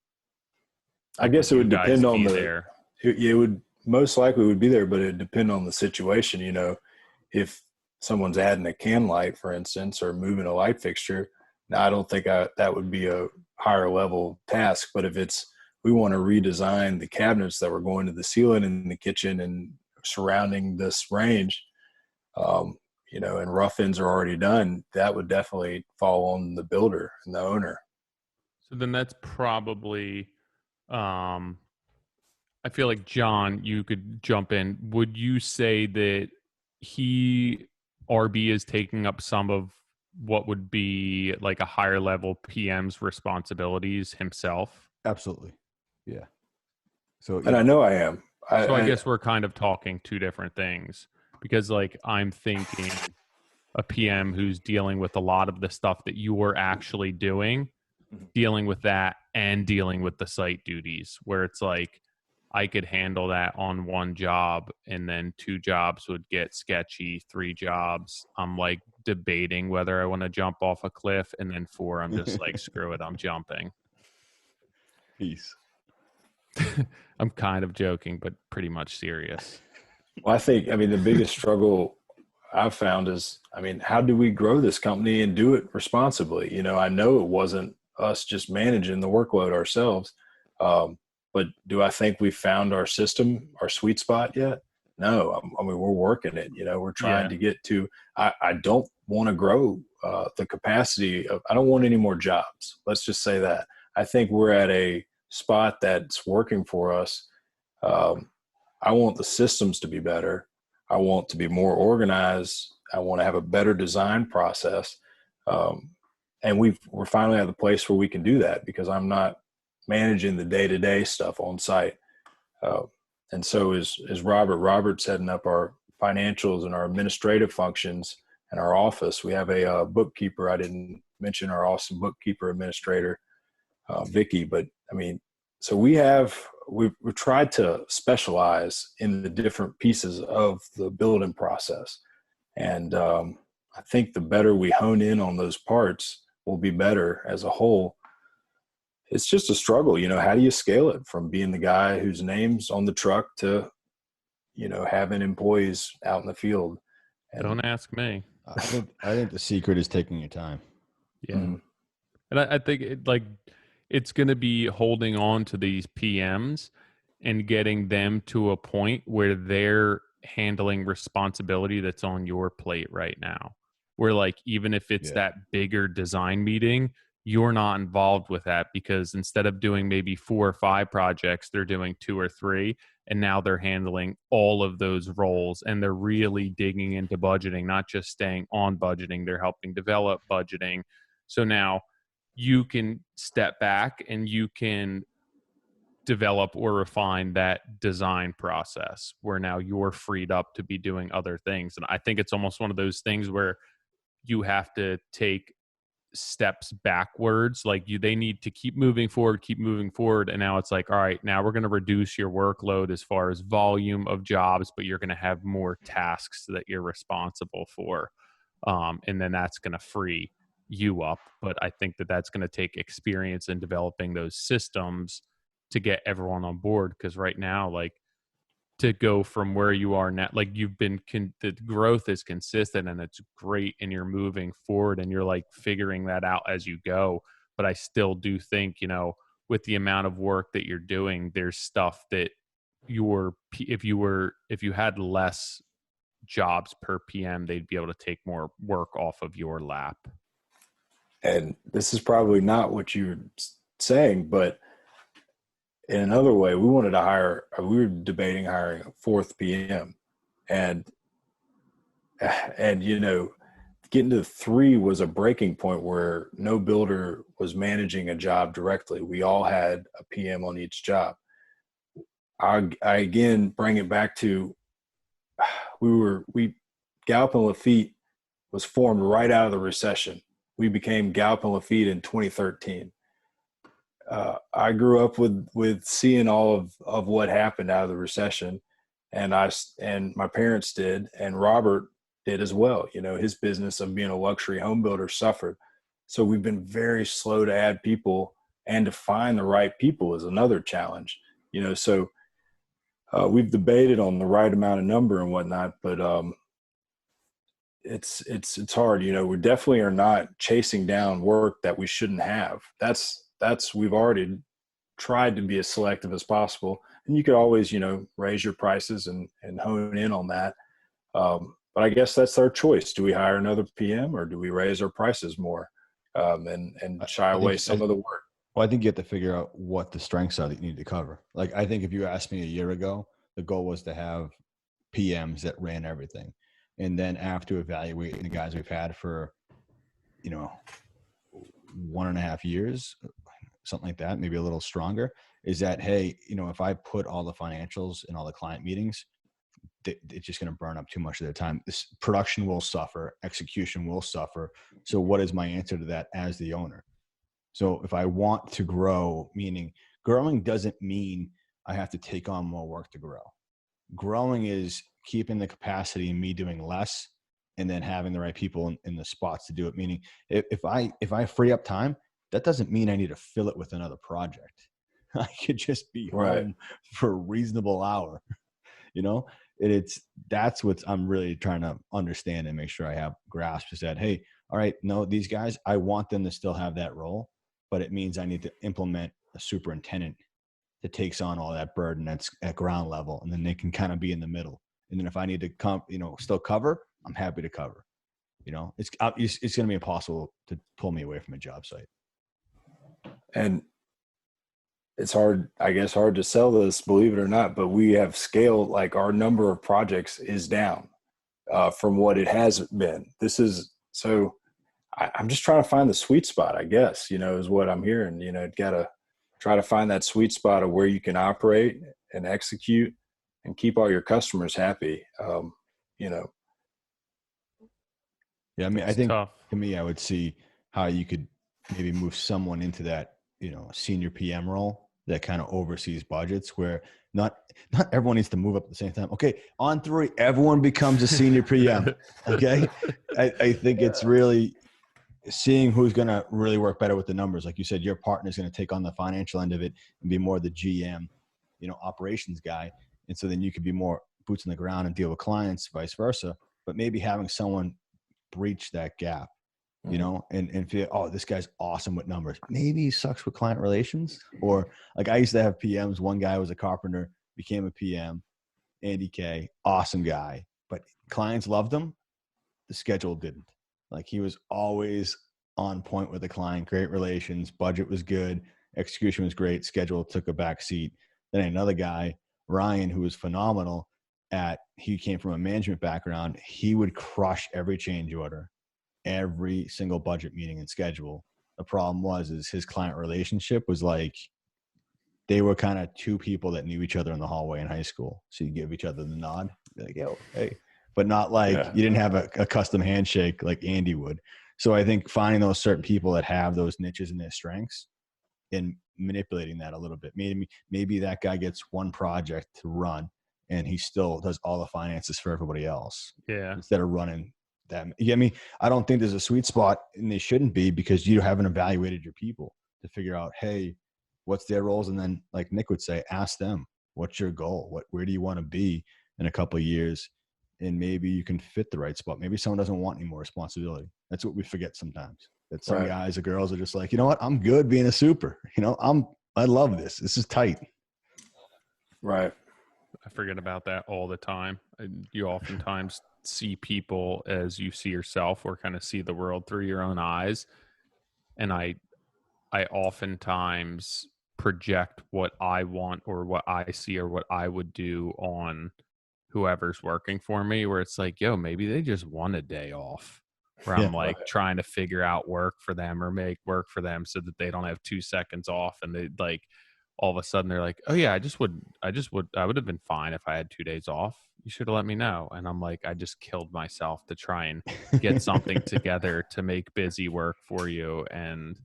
I guess it would depend on there. It would most likely would be there, but it would depend on the situation. If someone's adding a can light, for instance, or moving a light fixture, now I don't think that would be a higher level task. But if we want to redesign the cabinets that were going to the ceiling in the kitchen and surrounding this range, and rough ends are already done, that would definitely fall on the builder and the owner. So then that's probably, I feel like, John, you could jump in. Would you say that RB is taking up some of what would be like a higher level PM's responsibilities himself? Absolutely. Yeah. So, and I know I am. I guess we're kind of talking two different things, because I'm thinking a PM who's dealing with a lot of the stuff that you were actually doing, dealing with that and dealing with the site duties, where it's like, I could handle that on one job, and then 2 jobs would get sketchy, 3 jobs, I'm like debating whether I want to jump off a cliff, and then 4, I'm just like, screw it, I'm jumping. Peace. I'm kind of joking, but pretty much serious. Well, I think, the biggest struggle I've found is, how do we grow this company and do it responsibly? I know it wasn't us just managing the workload ourselves. But do I think we found our system, our sweet spot yet? No, we're working it. We're trying to get to, I don't want to grow the capacity of, I don't want any more jobs. Let's just say that. I think we're at a spot that's working for us. I want the systems to be better. I want to be more organized. I want to have a better design process. And we're finally at the place where we can do that, because I'm not managing the day-to-day stuff on site. And so is Robert's heading up our financials and our administrative functions in our office. We have a bookkeeper. I didn't mention our awesome bookkeeper administrator, Vicky, but I mean, so we've tried to specialize in the different pieces of the building process. And I think the better we hone in on those parts, we'll be better as a whole. It's just a struggle, how do you scale it from being the guy whose name's on the truck to, having employees out in the field? And Don't ask me. I think the secret is taking your time. Yeah. Mm-hmm. And I think it's going to be holding on to these PMs and getting them to a point where they're handling responsibility that's on your plate right now. Where even if it's that bigger design meeting, you're not involved with that, because instead of doing maybe 4 or 5 projects, they're doing 2 or 3. And now they're handling all of those roles, and they're really digging into budgeting, not just staying on budgeting. They're helping develop budgeting. So now you can step back and you can develop or refine that design process, where now you're freed up to be doing other things. And I think it's almost one of those things where you have to take steps backwards. They need to keep moving forward. And now it's all right, now we're going to reduce your workload as far as volume of jobs, but you're going to have more tasks that you're responsible for. And then that's going to free you up. But I think that that's going to take experience in developing those systems to get everyone on board. Because right now, to go from where you are now, you've been, the growth is consistent and it's great, and you're moving forward and you're figuring that out as you go. But I still do think, with the amount of work that you're doing, there's stuff that if you had less jobs per PM, they'd be able to take more work off of your lap. And this is probably not what you're saying, but in another way, we were debating hiring a 4th PM, and getting to 3 was a breaking point where no builder was managing a job directly. We all had a PM on each job. I again bring it back to, Gallup Lafitte was formed right out of the recession. We became Gallup Lafitte in 2013. I grew up with seeing all of what happened out of the recession, and my parents did, and Robert did as well. His business of being a luxury home builder suffered. So we've been very slow to add people, and to find the right people is another challenge. So we've debated on the right amount of number and whatnot, but it's hard. We definitely are not chasing down work that we shouldn't have. We've already tried to be as selective as possible, and you could always, raise your prices and hone in on that. But I guess that's our choice. Do we hire another PM, or do we raise our prices more and shy away some of the work? Well, I think you have to figure out what the strengths are that you need to cover. I think if you asked me a year ago, the goal was to have PMs that ran everything. And then after evaluating the guys we've had for, 1.5 years, something like that, maybe a little stronger, is that, hey, if I put all the financials in all the client meetings, it's just going to burn up too much of their time. This production will suffer, execution will suffer. So what is my answer to that as the owner? So if I want to grow, meaning growing doesn't mean I have to take on more work to grow. Growing is keeping the capacity in me doing less, and then having the right people in the spots to do it. Meaning if I free up time, that doesn't mean I need to fill it with another project. I could just be home for a reasonable hour, that's what I'm really trying to understand and make sure I have grasp, is that, hey, all right, no, these guys, I want them to still have that role, but it means I need to implement a superintendent that takes on all that burden that's at ground level, and then they can kind of be in the middle. And then if I need to still cover, I'm happy to cover. It's going to be impossible to pull me away from a job site. And it's hard to sell this, believe it or not, but we have scaled, our number of projects is down from what it has been. I'm just trying to find the sweet spot, I guess, is what I'm hearing. Got to try to find that sweet spot of where you can operate and execute and keep all your customers happy. Yeah. I mean, I It's think tough. to me, I would see how you could maybe move someone into that, senior PM role that kind of oversees budgets where not everyone needs to move up at the same time. Okay. On 3, everyone becomes a senior PM. Okay. I think it's really seeing who's going to really work better with the numbers. Like you said, your partner is going to take on the financial end of it and be more the GM, operations guy. And so then you could be more boots on the ground and deal with clients, vice versa. But maybe having someone breach that gap, and feel, oh, this guy's awesome with numbers. Maybe he sucks with client relations. Or like I used to have PMs. One guy was a carpenter, became a PM, Andy K, awesome guy. But clients loved him. The schedule didn't. Like he was always on point with the client, great relations, budget was good, execution was great, schedule took a back seat. Then another guy, Ryan, who was phenomenal he came from a management background. He would crush every change order, every single budget meeting and schedule. The problem is his client relationship was like they were kind of two people that knew each other in the hallway in high school. So you give each other the nod, be like, yo, hey, but not like you didn't have a custom handshake like Andy would. So I think finding those certain people that have those niches and their strengths and manipulating that a little bit. Maybe that guy gets one project to run and he still does all the finances for everybody else. Yeah. Instead of running them. You get me? I don't think there's a sweet spot, and they shouldn't be, because you haven't evaluated your people to figure out, hey, what's their roles? And then like Nick would say, ask them, what's your goal? Where do you want to be in a couple of years? And maybe you can fit the right spot. Maybe someone doesn't want any more responsibility. That's what we forget sometimes, that some guys or girls are just like, you know what? I'm good being a super, I love this. This is tight. Right. I forget about that all the time. You oftentimes see people as you see yourself, or kind of see the world through your own eyes. And I oftentimes project what I want or what I see or what I would do on whoever's working for me, where it's like, yo, maybe they just want a day off, where I'm like trying to figure out work for them or make work for them so that they don't have 2 seconds off. And they like, all of a sudden they're like, oh yeah, I would have been fine if I had 2 days off. You should have let me know. And I'm like, I just killed myself to try and get something together to make busy work for you. And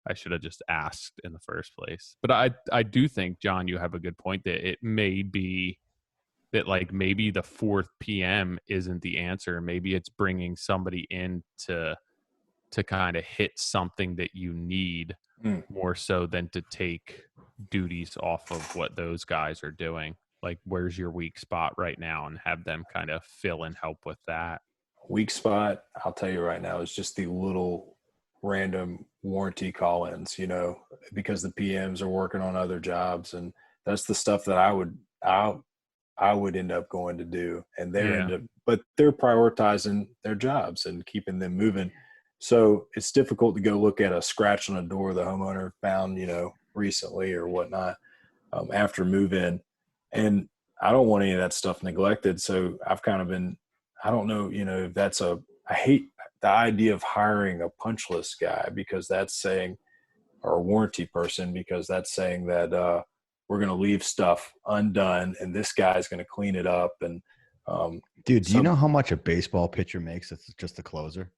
I should have just asked in the first place. But I do think, John, you have a good point that it may be that like maybe the 4th PM isn't the answer. Maybe it's bringing somebody in to kind of hit something that you need more so than to take duties off of what those guys are doing. Like, where's your weak spot right now, and have them kind of fill and help with that. Weak spot, I'll tell you right now, is just the little random warranty call-ins, because the PMs are working on other jobs, and that's the stuff that I would end up going to do, and but they're prioritizing their jobs and keeping them moving. So it's difficult to go look at a scratch on a door the homeowner found, recently or whatnot, after move-in. And I don't want any of that stuff neglected. So I've kind of been, I don't know, if I hate the idea of hiring a punch list guy, because that's saying, or a warranty person, because that's saying that we're going to leave stuff undone and this guy's going to clean it up. And dude, do you know how much a baseball pitcher makes? It's just a closer.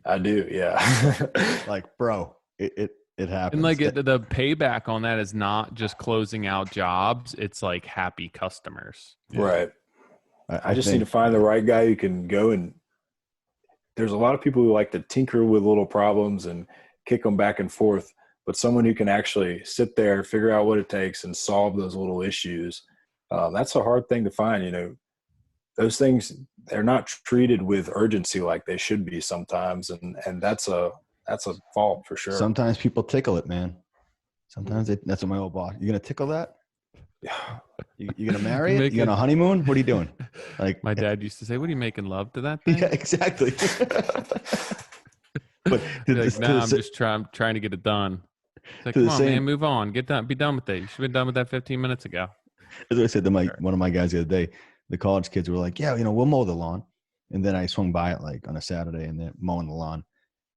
I do. Yeah. Like, bro, it happens. And like the payback on that is not just closing out jobs. It's like happy customers. Yeah. Right. I just need to find the right guy who can go, and there's a lot of people who like to tinker with little problems and kick them back and forth, but someone who can actually sit there, figure out what it takes and solve those little issues. That's a hard thing to find. Those things, they're not treated with urgency like they should be sometimes. And that's a fault for sure. Sometimes people tickle it, man. Sometimes that's what my old boss, you going to tickle that? You going to marry it? You going to honeymoon? What are you doing? Like my dad used to say, what are you making love to that thing? Yeah, exactly. But I'm just trying to get it done. It's like, come on, man, move on. Be done with it. You should have been done with that 15 minutes ago. As I said to one of my guys the other day, the college kids were like, yeah, we'll mow the lawn. And then I swung by it like on a Saturday and they're mowing the lawn.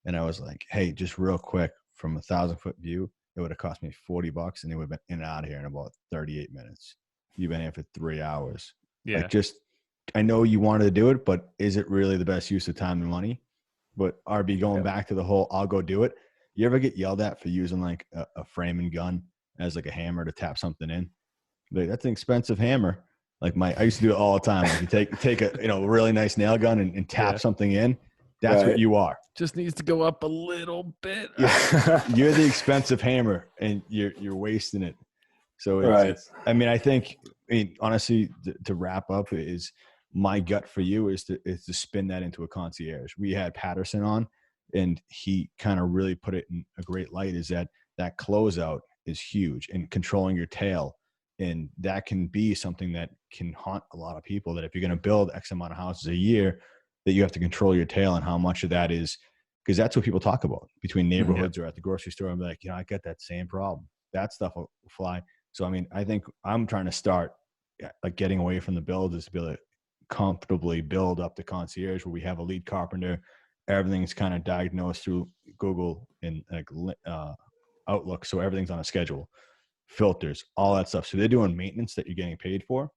And I was like, hey, just real quick, from 1,000-foot view, it would have cost me $40 and it would have been in and out of here in about 38 minutes. You've been here for 3 hours. Yeah. Like, I know you wanted to do it, but is it really the best use of time and money? But RB, going back to the whole, I'll go do it. You ever get yelled at for using like a frame and gun as like a hammer to tap something in? Like, that's an expensive hammer. Like I used to do it all the time. Like, you take a really nice nail gun and tap something in. That's what you are. Just needs to go up a little bit. Yeah. You're the expensive hammer, and you're wasting it. So it's I mean, honestly, to wrap up, is my gut for you is to spin that into a concierge. We had Patterson on, and he kind of really put it in a great light, is that closeout is huge, and controlling your tail. And that can be something that can haunt a lot of people, that if you're going to build X amount of houses a year, that you have to control your tail, and how much of that is, because that's what people talk about between neighborhoods or at the grocery store. I'm like, I get that same problem. That stuff will fly. So, I mean, I think I'm trying to start like getting away from the build, is to be able to comfortably build up the concierge, where we have a lead carpenter. Everything's kind of diagnosed through Google and Outlook. So everything's on a schedule, filters, all that stuff. So they're doing maintenance that you're getting paid for.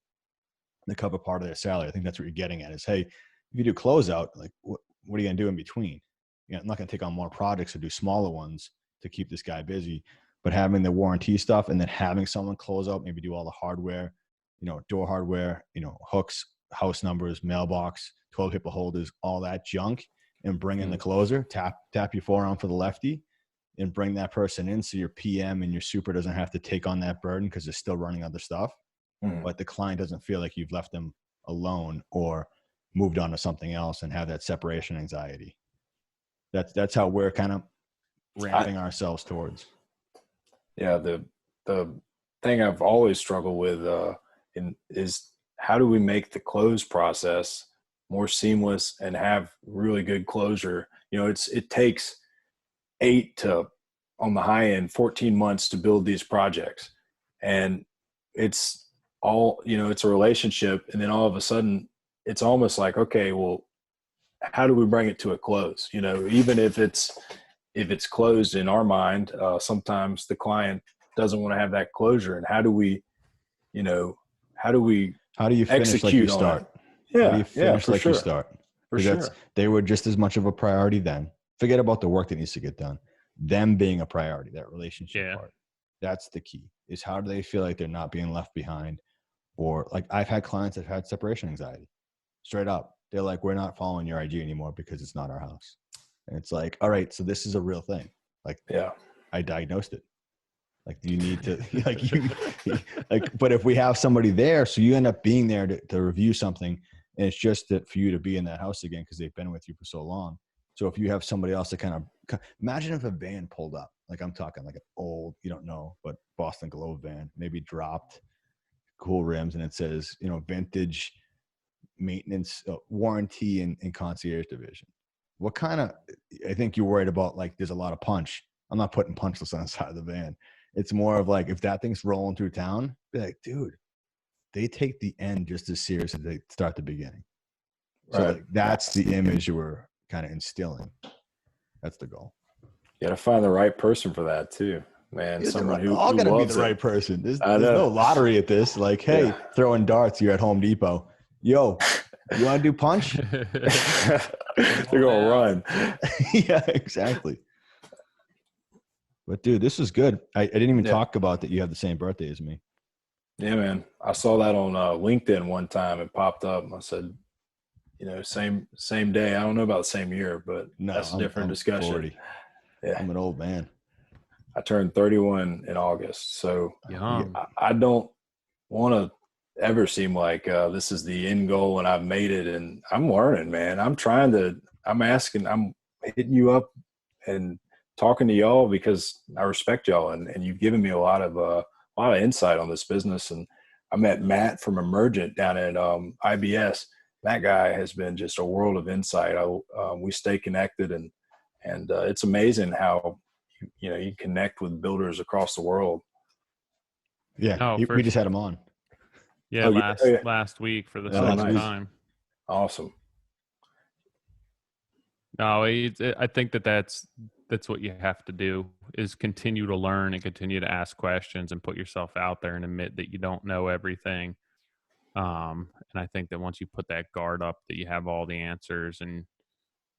They cover part of their salary. I think that's what you're getting at, is, hey, if you do closeout, like what are you going to do in between? I'm not going to take on more projects or do smaller ones to keep this guy busy, but having the warranty stuff, and then having someone close out, maybe do all the hardware, door hardware, hooks, house numbers, mailbox, toilet paper holders, all that junk, and bring in the closer, tap your forearm for the lefty, and bring that person in, so your PM and your super doesn't have to take on that burden, because they're still running other stuff. But the client doesn't feel like you've left them alone or moved on to something else and have that separation anxiety. That's how we're kind of ramping ourselves towards. Yeah. The thing I've always struggled with is, how do we make the close process more seamless and have really good closure? It takes 8 to, on the high end, 14 months to build these projects. And it's all, it's a relationship. And then all of a sudden it's almost like, okay, well, how do we bring it to a close? Even if it's closed in our mind, sometimes the client doesn't want to have that closure. And how do you finish like you start? Yeah. How do you finish like sure. you start? For sure. They were just as much of a priority then. Forget about the work that needs to get done. Them being a priority, that relationship part. That's the key, is how do they feel like they're not being left behind? Or like, I've had clients that have had separation anxiety. Straight up. They're like, we're not following your IG anymore because it's not our house. And it's like, all right, so this is a real thing. Like, I diagnosed it. Like, you need to but if we have somebody there, so you end up being there to review something, and it's just that for you to be in that house again, because they've been with you for so long. So if you have somebody else to kind of, imagine if a van pulled up, like I'm talking like an old, you don't know, but Boston Globe van, maybe dropped, cool rims, and it says, vintage maintenance, warranty, and concierge division. What kind of, I think you're worried about, like, there's a lot of punch. I'm not putting punch lists on the side of the van. It's more of like, if that thing's rolling through town, be like, dude, they take the end just as serious as they start the beginning. So like, that's the image you were kind of instilling. That's the goal. You got to find the right person for that too, man. Someone who all gonna be loves the right person. There's no lottery at this. Like, hey, throwing darts, you're at Home Depot. Yo, you want to do punch? They're gonna run. Yeah, exactly. But dude, this is good. I didn't even talk about that you have the same birthday as me. Yeah, man. I saw that on LinkedIn one time. It popped up. I said, same day. I don't know about the same year, but that's a different discussion. 40. Yeah, I'm an old man. I turned 31 in August, so I don't want to ever seem like this is the end goal and I've made it. And I'm learning, man. I'm hitting you up and talking to y'all because I respect y'all, and you've given me a lot of insight on this business. And I met Matt from Emergent down at IBS. That guy has been just a world of insight. We stay connected, and it's amazing how you connect with builders across the world. Yeah, we just had him on. Yeah, last week for the second time. Awesome. No, I think that's what you have to do, is continue to learn and continue to ask questions and put yourself out there and admit that you don't know everything. And I think that once you put that guard up, that you have all the answers, and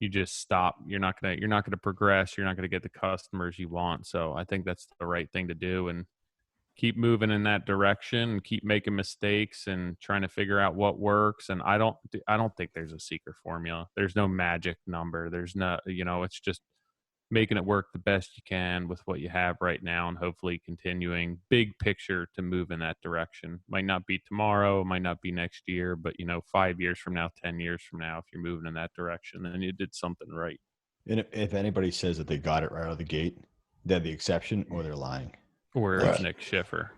you just stop. You're not gonna progress. You're not gonna get the customers you want. So I think that's the right thing to do, and keep moving in that direction and keep making mistakes and trying to figure out what works. And I don't think there's a secret formula. There's no magic number. There's no, it's just making it work the best you can with what you have right now, and hopefully continuing big picture to move in that direction. Might not be tomorrow, might not be next year, but 5 years from now, 10 years from now, if you're moving in that direction, then you did something right. And if anybody says that they got it right out of the gate, they're the exception or they're lying. Or it's Nick Schiffer.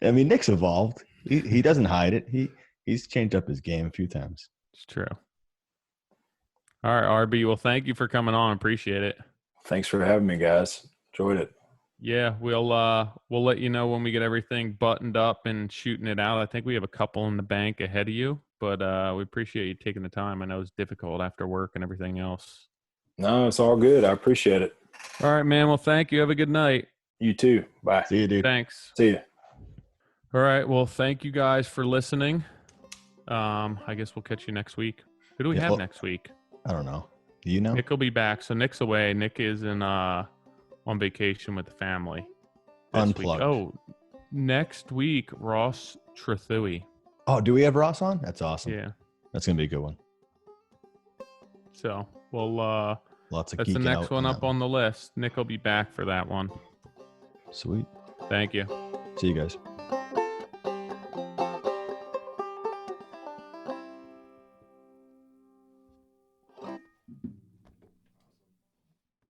I mean, Nick's evolved. He doesn't hide it. He's changed up his game a few times. It's true. All right, RB. Well, thank you for coming on. Appreciate it. Thanks for having me, guys. Enjoyed it. Yeah, we'll let you know when we get everything buttoned up and shooting it out. I think we have a couple in the bank ahead of you, but we appreciate you taking the time. I know it's difficult after work and everything else. No, it's all good. I appreciate it. All right, man. Well, thank you. Have a good night. You too. Bye. See you, dude. Thanks. See you. All right. Well, thank you guys for listening. I guess we'll catch you next week. Who do we have next week? I don't know. Do you know? Nick will be back. So Nick's away. Nick is on vacation with the family. Unplugged. Oh, next week, Ross Trethui. Oh, do we have Ross on? That's awesome. Yeah. That's going to be a good one. So, well, lots of that's the geeking next out one on up that on the list. Nick will be back for that one. Sweet. Thank you. See you guys.